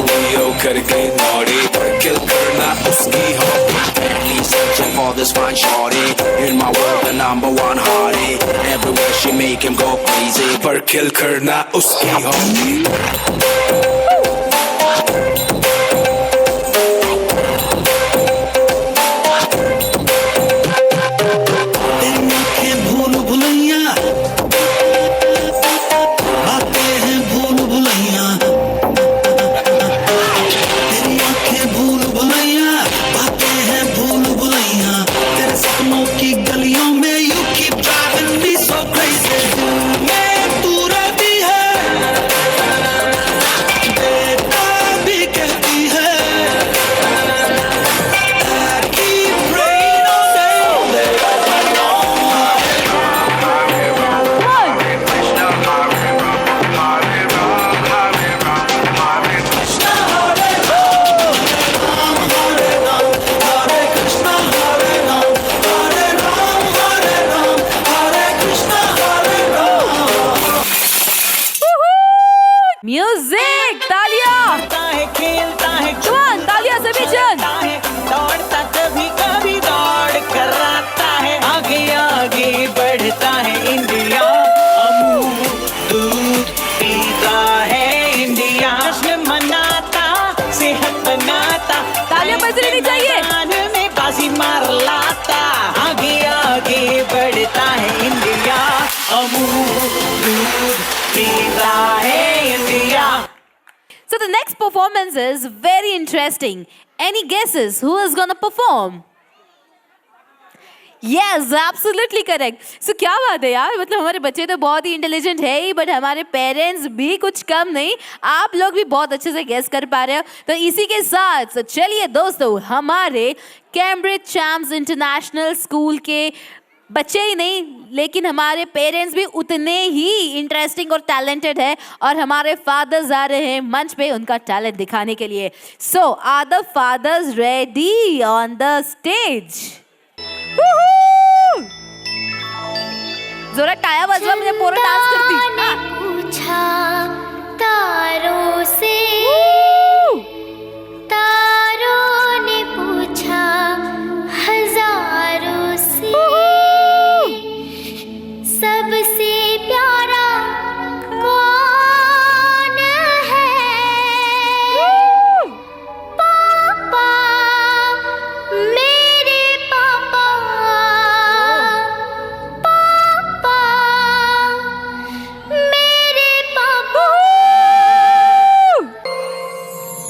मैंने ओ कर गई नॉरी, पर किल करना उसकी hobby, Searching for this fine shorty, in my world the number one hottie, everywhere she make him go crazy, पर किल करना उसकी हॉबी। भूल भुलैया आते हैं, भूल भुलैया तेरी आंखें भूल भुलैया आते हैं, भूल भुलैया तेरे सपनों की गलियों में, you keep driving me so crazy, मैं तू रवि बजनी नहीं चाहिए। मैदान में बाजी मार लाता, आगे आगे बढ़ता है इंडिया, अमूल पीता है India. So the next performance is very interesting. Any guesses who is gonna perform? Yes, absolutely correct. So क्या बात है यार, मतलब हमारे बच्चे तो बहुत ही इंटेलिजेंट है ही, बट हमारे पेरेंट्स भी कुछ कम नहीं। आप लोग भी बहुत अच्छे से गेस कर पा रहे हो। तो इसी के साथ so चलिए दोस्तों, हमारे कैम्ब्रिज चैम्प्स इंटरनेशनल स्कूल के बच्चे ही नहीं, लेकिन हमारे पेरेंट्स भी उतने ही इंटरेस्टिंग और टैलेंटेड है, और हमारे फादर्स आ रहे हैं मंच पे उनका टैलेंट दिखाने के लिए। So are the fathers ready on the stage? जोरा टाया बजवा, मुझे पूरा डांस करती। पूछा तारों से, तारों ने पूछा हजारों से, सबसे प्यारा कौन है? पापा, मेरे पापा, पापा, मेरे पापा।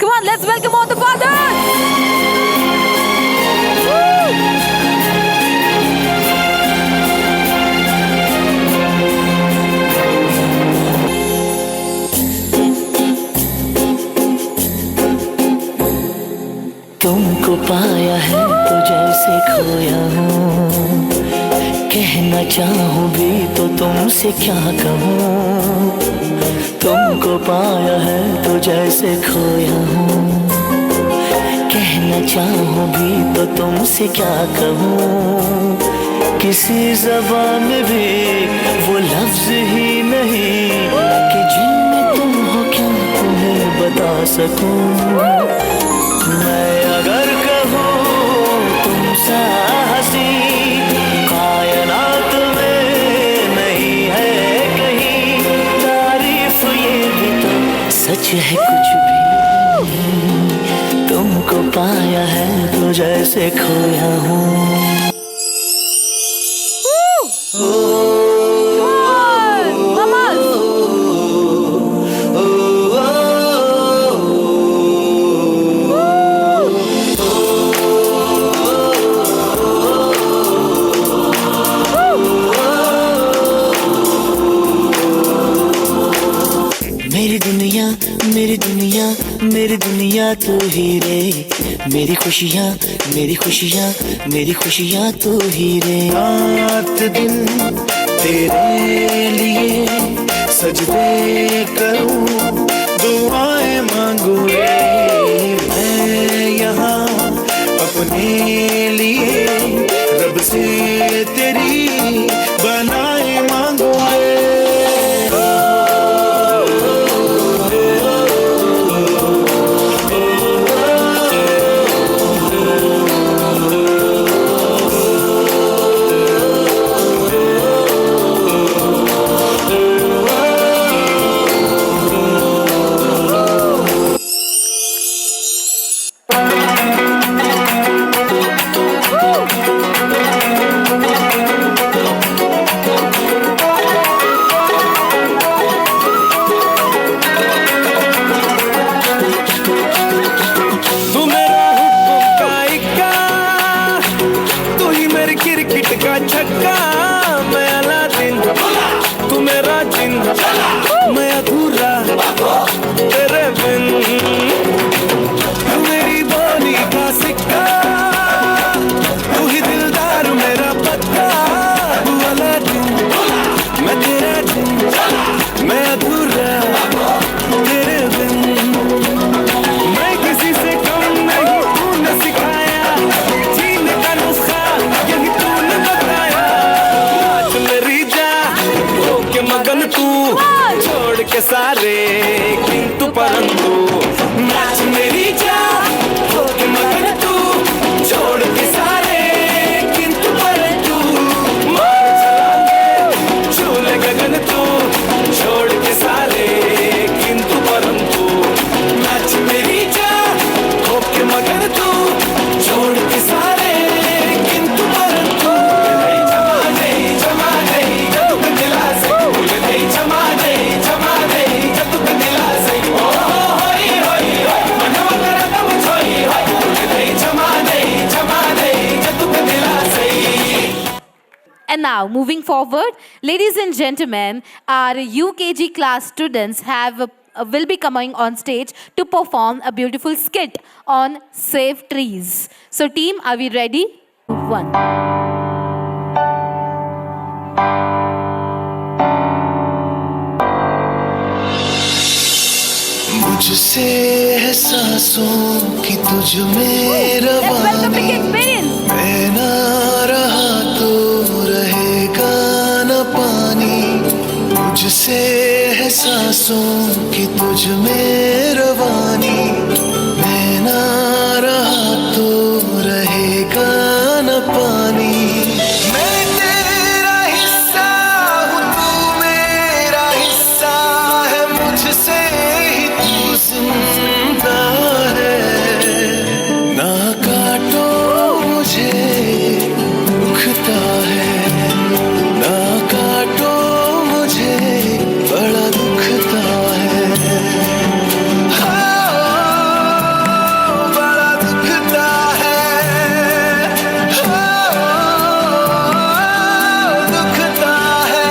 Come on, let's welcome all the fathers. तुमको पाया है तो जैसे खोया हूँ, कहना चाहूँ भी तो तुमसे क्या कहूँ। तुमको पाया है तो जैसे खोया हूँ, कहना चाहूँ भी तो तुमसे क्या कहूँ। किसी ज़बान में भी वो लफ्ज़ ही नहीं कि जिनमें तुम हो क्या तुम्हें बता सकूँ। मैं अगर कहूँ तुमसा हंसी कायनात में नहीं है कहीं, तारीफ ये भी तो सच है कुछ भी। तुमको पाया है तो जैसे खोया हूँ। मेरी दुनिया, मेरी दुनिया तू ही रे, मेरी खुशियाँ, मेरी खुशियाँ, मेरी खुशियाँ तू ही रे। रात दिन तेरे लिए सजदे करूं, दुआएं मांगू रे। मैं यहाँ अपने लिए रब से तेरी बनाए मांगू रे। now, moving forward, ladies and gentlemen, our UKG class students will be coming on stage to perform a beautiful skit on Save Trees. So team, are we ready? 1. मुझसे है सांसों की तुझ में रवानी, मैं ना रहा तो रहेगा न पानी। मुझसे है सांसों की तुझ में रवानी, मैं ना रहा तो रहेगा न पानी। मैं तेरा हिस्सा हूँ, तू मेरा हिस्सा है, मुझसे ही तू जिंदा है। ना काटो मुझे दुखता है, ना काटो मुझे बड़ा दुखता है। हाँ, बड़ा दुखता है। हाँ, दुखता है।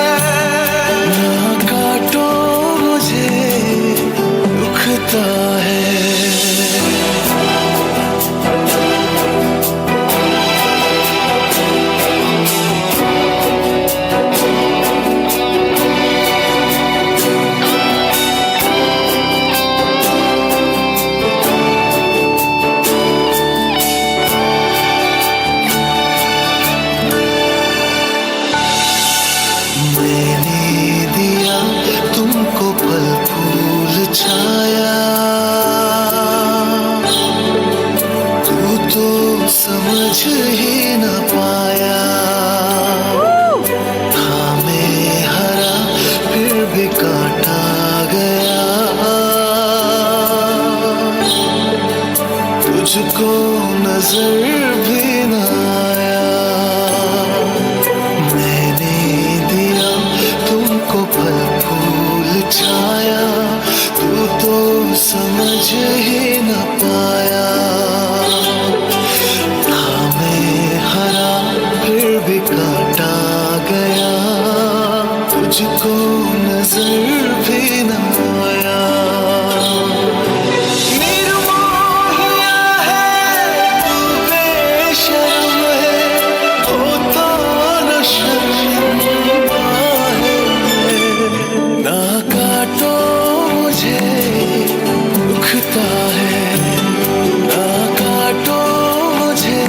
ना काटो मुझे दुखता है। मैंने दिया तुमको फल फूल छाया, तू तो समझ ही न पाया। था मैं हरा फिर भी काटा गया, तुझको नजर भी न आया। मैंने दिया तुमको फल फूल छाया, तू तो समझ ही न पाया। था मैं हरा फिर भी काटा गया, तुझको नजर भी न आया। निर्मोहिया है तू, बेशर्म है, होता न शर्मिंदा है। ना काटो मुझे दुखता है, ना काटो मुझे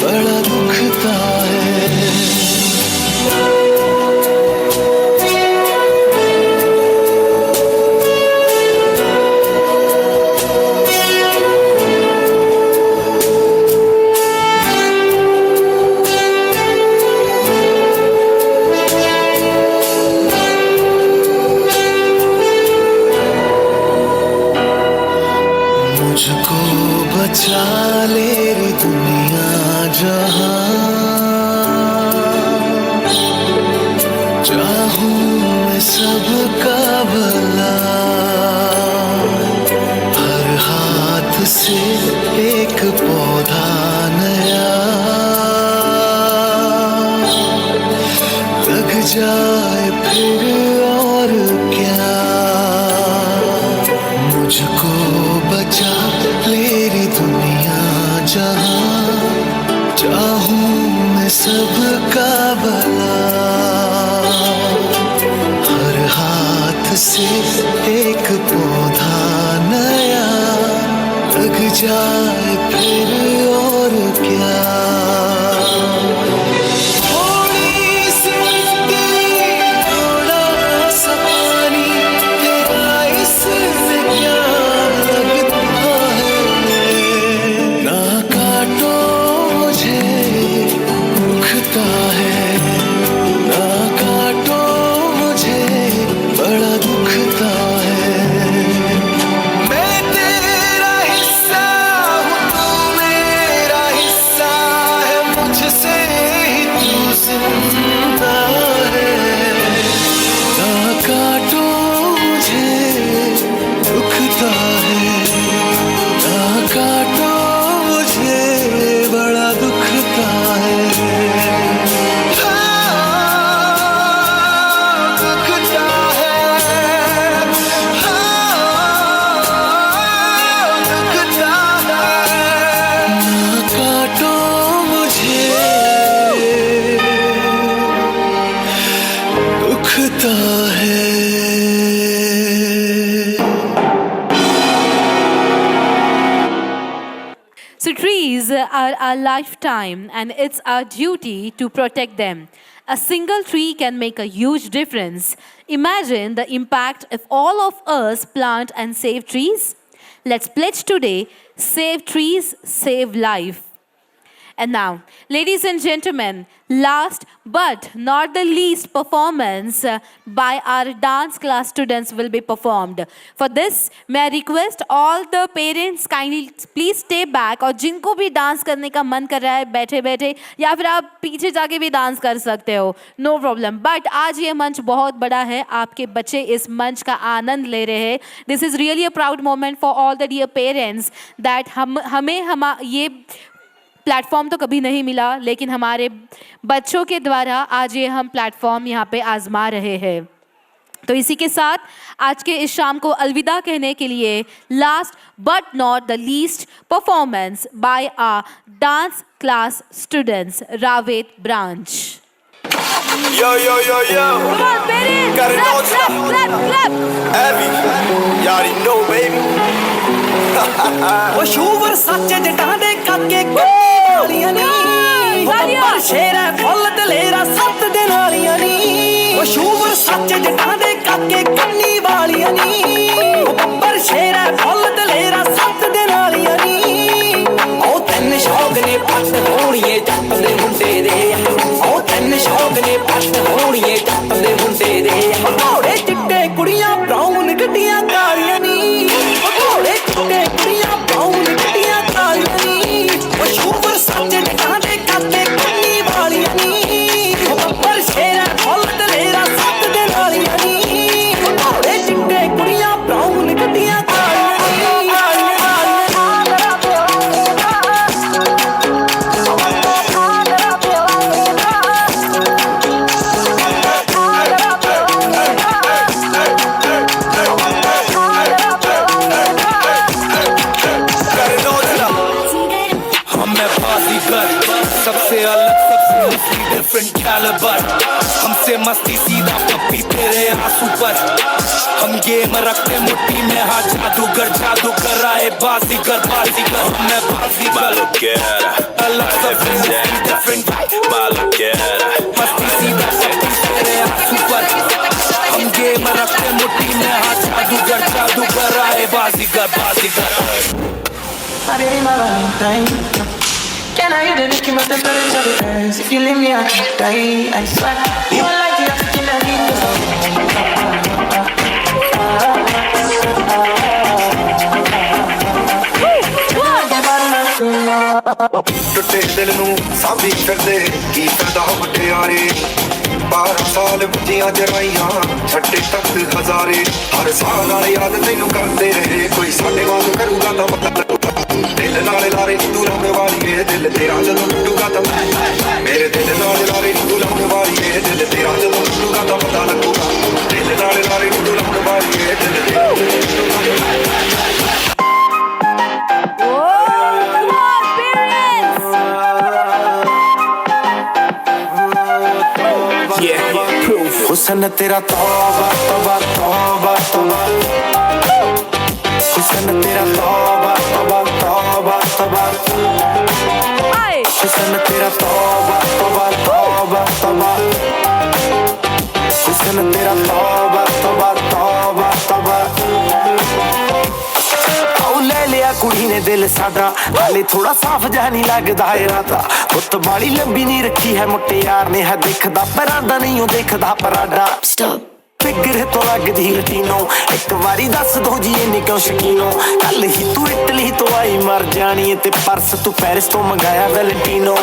बड़ा दुखता है। मुझको बचा ले रे दुनिया जहां, चाहूं मैं सबका भला। हर हाथ से एक पौधा नया लग जाए फिर और क्या। मुझको बचा ले रे दुनिया जहां, चाहूं मैं सबका भला। हर हाथ से एक पौधा नया लग जाए फिर और क्या। थोड़ी सी मिट्टी, थोड़ा सा पानी, तेरा इसमें क्या लगता है। ना काटो मुझे दुखता है, ना काटो मुझे बड़ा दुखता है। मैं तेरा हिस्सा हूँ, तू मेरा हिस्सा So trees are our lifetime and it's our duty to protect them. A single tree can make a huge difference. Imagine the impact if all of us plant and save trees. Let's pledge today, save trees, save life. And now, ladies and gentlemen, last but not the least performance by our dance class students will be performed. For this, may I request all the parents kindly please stay back और जिनको भी डांस करने का मन कर रहा है बैठे बैठे या फिर आप पीछे जाके भी डांस कर सकते हो, नो प्रॉब्लम. बट आज ये मंच बहुत बड़ा है, आपके बच्चे इस मंच का आनंद ले रहे हैं. This is really a proud moment for all the dear parents that हमें ये प्लेटफॉर्म तो कभी नहीं मिला, लेकिन हमारे बच्चों के द्वारा आज ये हम प्लेटफॉर्म यहाँ पे आजमा रहे हैं. तो इसी के साथ आज के इस शाम को अलविदा कहने के लिए last but not the least performance by our dance class students Ravet branch. Yo, yo, yo, yo. Come on, parents! Got it all Clap, clap, clap, clap! Abby, you already know, baby. ਉਹ ਸ਼ੂਵਰ ਸੱਚ ਜਟਾਂ ਦੇ ਕਾਕੇ ਵਾਲੀਆਂ ਨੀ ਪਰ ਸ਼ੇਰਾ ਫੁੱਲ ਦਲੇਰਾ ਸੱਤ ਦਿਨ ਵਾਲੀਆਂ ਨੀ ਉਹ ਸ਼ੂਵਰ ਸੱਚ ਜਟਾਂ ਦੇ ਕਾਕੇ ਕੰਨੀ ਵਾਲੀਆਂ ਨੀ ਪਰ ਸ਼ੇਰਾ ਫੁੱਲ ਦਲੇਰਾ ਸੱਤ ਦਿਨ ਵਾਲੀਆਂ ਨੀ ਉਹ ਤੈਨ ਸ਼ੌਕ ਨੇ ਪੱਟ ਹੋਣੀਏ ਜੱਟ ਦੇ ਮੁੰਡੇ ਦੇ ਉਹ ਤੈਨ ਸ਼ੌਕ ਨੇ ਪੱਟ ਹੋਣੀਏ ਜੱਟ ਦੇ ਮੁੰਡੇ ਦੇ ਘੋੜੇ ਚਿੱਟੇ ਕੁੜੀਆਂ ਬਰਾਊਨ ਗੱਡੀਆਂ ਕਾਲੀਆਂ ਨੀ ਘੋੜੇ ਚਿੱਟੇ ਕੁੜੀਆਂ ਬਰਾਊਨ ਗੱਡੀਆਂ ਕਾਲੀਆਂ ਨੀ ਉਹ ਸ਼ੂਵਰ ਸੱਚ ਜਟਾਂ ਦੇ ਕਾਕੇ ਕੰਨੀ ਵਾਲੀਆਂ ਨੀ ਪਰ ਸ਼ੇਰਾ ਫੁੱਲ ਦਲੇਰਾ ਸੱਤ ਦਿਨ ਵਾਲੀਆਂ ਨੀ ਘੋੜੇ ਚਿੱਟੇ ਕੁੜੀਆਂ ਬਰਾਊਨ ਗੱਡੀਆਂ ਕਾਲੀਆਂ सबसे अलग सबसे डिफरेंट कैलिबर हमसे मस्ती सीधा पप्पी तेरे आंसू पर हम गेम रखते मुट्ठी में हाथ जादूगर जादू कर रहा है बाजीगर मैं बाजीगर अलग सबसे डिफरेंट मस्ती सीधा पप्पी तेरे आंसू पर हम गेम रखते मुट्ठी में हाथ जादूगर जादू कर रहा है बाजीगर I really my Valentine. Can I hear the Nicki with the birds of the air? If you leave me, I could die. I swear, you are like the African I ਟੁੱਟੇ ਦਿਲ ਨੂੰ ਸਾਂਭੀ ਫਿਰਦੇ ਕੀ ਫਾਇਦਾ ਮੁਟਿਆਰੇ 12 ਸਾਲ ਬੱਜੀਆਂ ਜਰਾਈਆਂ ਛੱਡੇ ਤੱਕ ਹਜ਼ਾਰੇ ਹਰ ਸਾਲ ਨਾਲ ਯਾਦ ਤੈਨੂੰ ਕਰਦੇ ਰਹੇ ਕੋਈ ਸਾਡੇ ਵਾਂਗ ਕਰੂਗਾ ਤਾਂ ਪਤਾ ਦਿਲ ਨਾਲ ਲਾਰੇ ਤੂੰ ਲਾਉਣ ਵਾਲੀ ਏ ਦਿਲ ਤੇਰਾ ਜਦੋਂ ਟੁੱਟੂਗਾ ਤਾਂ ਮੇਰੇ ਦਿਲ ਨਾਲ ਲਾਰੇ ਤੂੰ ਲਾਉਣ ਵਾਲੀ ਏ ਦਿਲ ਤੇਰਾ ਜਦੋਂ ਟੁੱਟੂਗਾ ਤਾਂ ਪਤਾ ਲੱਗੂਗਾ ਦਿਲ ਨਾਲ ਲਾਰੇ ਤੂੰ ਲਾਉਣ ਵਾਲੀ ਏ ਦਿਲ ਤੇਰਾ हुसन तेरा तौबा तौबा तौबा तौबा हुसन तेरा तौबा तौबा तौबा तौबा हुसन तेरा तौबा तौबा तौबा तौबा हुसन तेरा तौबा तौबा तौबा तौबा ले लिया कुड़ी ने दिल साडा हाले थोड़ा साफ जा नहीं लगदा है राता बुत बाली लंबी नहीं रखी है मुट्टे यार ने है देखदा पराडा नहीं हो देखदा पराडा फिगर तो लगदी लटीनो एक बारी दस दो जी इन्नी क्यों शकीनो कल ही तू इटली तो आई मर जानी ते परस तू पेरिस तो मंगाया वैलेंटिनो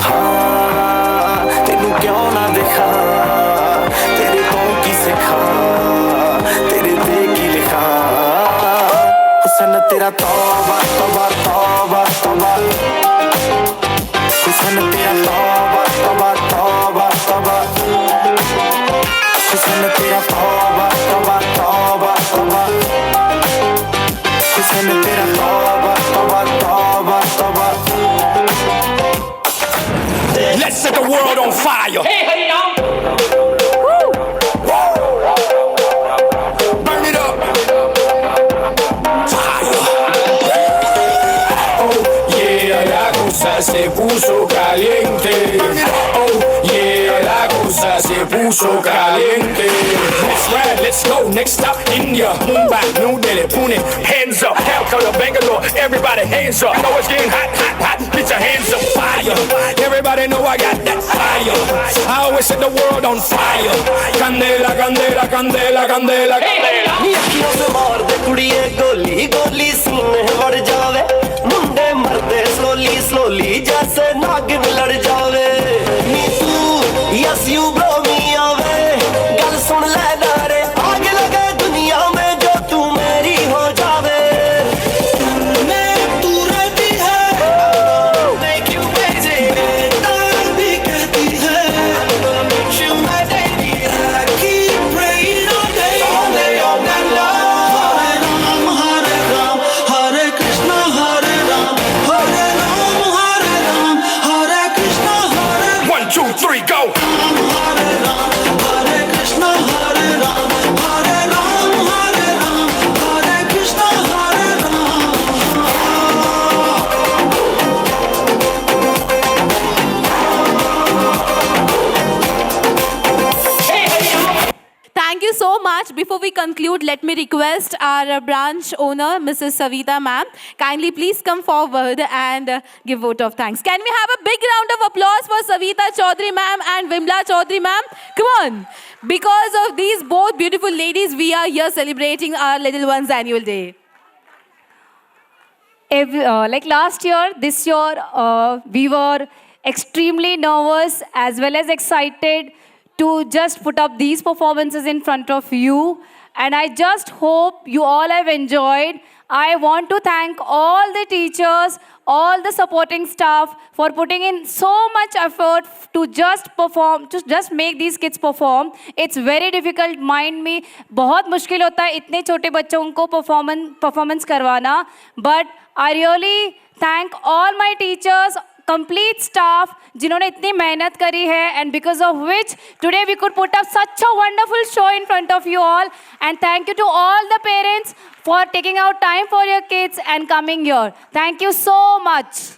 हाँ तेनू क्यों ना देखा तेरे को की सिखा तेरे दे की लिखा हुसन तेरा तौबा तौबा तौबा तौबा हुसन तेरा तौबा तौबा तौबा तौबा हुसन तेरा तौबा तौबा तौबा तौबा हुसन तेरा तौबा तौबा तौबा तौबा Let's set the world on fire. Hey, hey, burn it up. Fire. se puso caliente. Oh yeah, la cosa se puso caliente. Let's ride, let's go. Next stop, India, Mumbai, New Delhi, Pune. Hands up, Calcutta, Bangalore. Everybody hands up. You know it's getting hot, hot, hot. Get your hands up, fire. Everybody know I got that fire. I always set the world on fire. Candela, candela, candela, candela, candela. ਅੱਖੀਆਂ ਸੇ ਮਾਰ ਦੇ ਕੁੜੀਏ ਗੋਲੀ ਗੋਲੀ ਸੀਨੇ ਵੜ ਜਾਵੇ ਮੁੰਡੇ ਮਰਦੇ ਸਲੋਲੀ ਸਲੋਲੀ ਜੈਸੇ ਨਾਗਿਨ ਲੜ ਜਾਵੇ ਨੀ ਤੂੰ ਯਸ ਯੂ ਬ੍ਰੋ ਮੀ ਆਵੇ ਗੱਲ ਸੁਣ ਲੈ ਨਾਰੇ ਆਗ ਲਗੇ ਦੁਨੀਆ में जो तू मेरी हो जावे मैं तू रहती है make you crazy तार भी कहती है make you my baby I keep praying all day all day all night long Hare Ram Hare Krishna Hare Ram Hare Ram Hare Krishna Hare 1, 2, 3, go. Hare Ram Hare Krishna Hare Ram Hare Ram Hare Krishna Hare Ram Thank you so much. Before we conclude, let me request our branch owner, Mrs. Savita ma'am, kindly please come forward and give vote of thanks. Can we have a big round of applause for Savita Chaudhary ma'am and Vimla Chaudhary ma'am? Come on. Because of these both beautiful ladies, we are here celebrating our little one's annual day. Like last year, this year, we were extremely nervous as well as excited to just put up these performances in front of you. And I just hope you all have enjoyed. I want to thank all the teachers, all the supporting staff for putting in so much effort to just perform, to just make these kids perform. It's very difficult, mind me. बहुत मुश्किल होता है इतने छोटे बच्चों को performance करवाना. But I really thank all my teachers, complete staff जिन्होंने इतनी मेहनत करी है, and because of which today we could put up such a wonderful show in front of you all. And thank you to all the parents for taking out time for your kids and coming here. Thank you so much.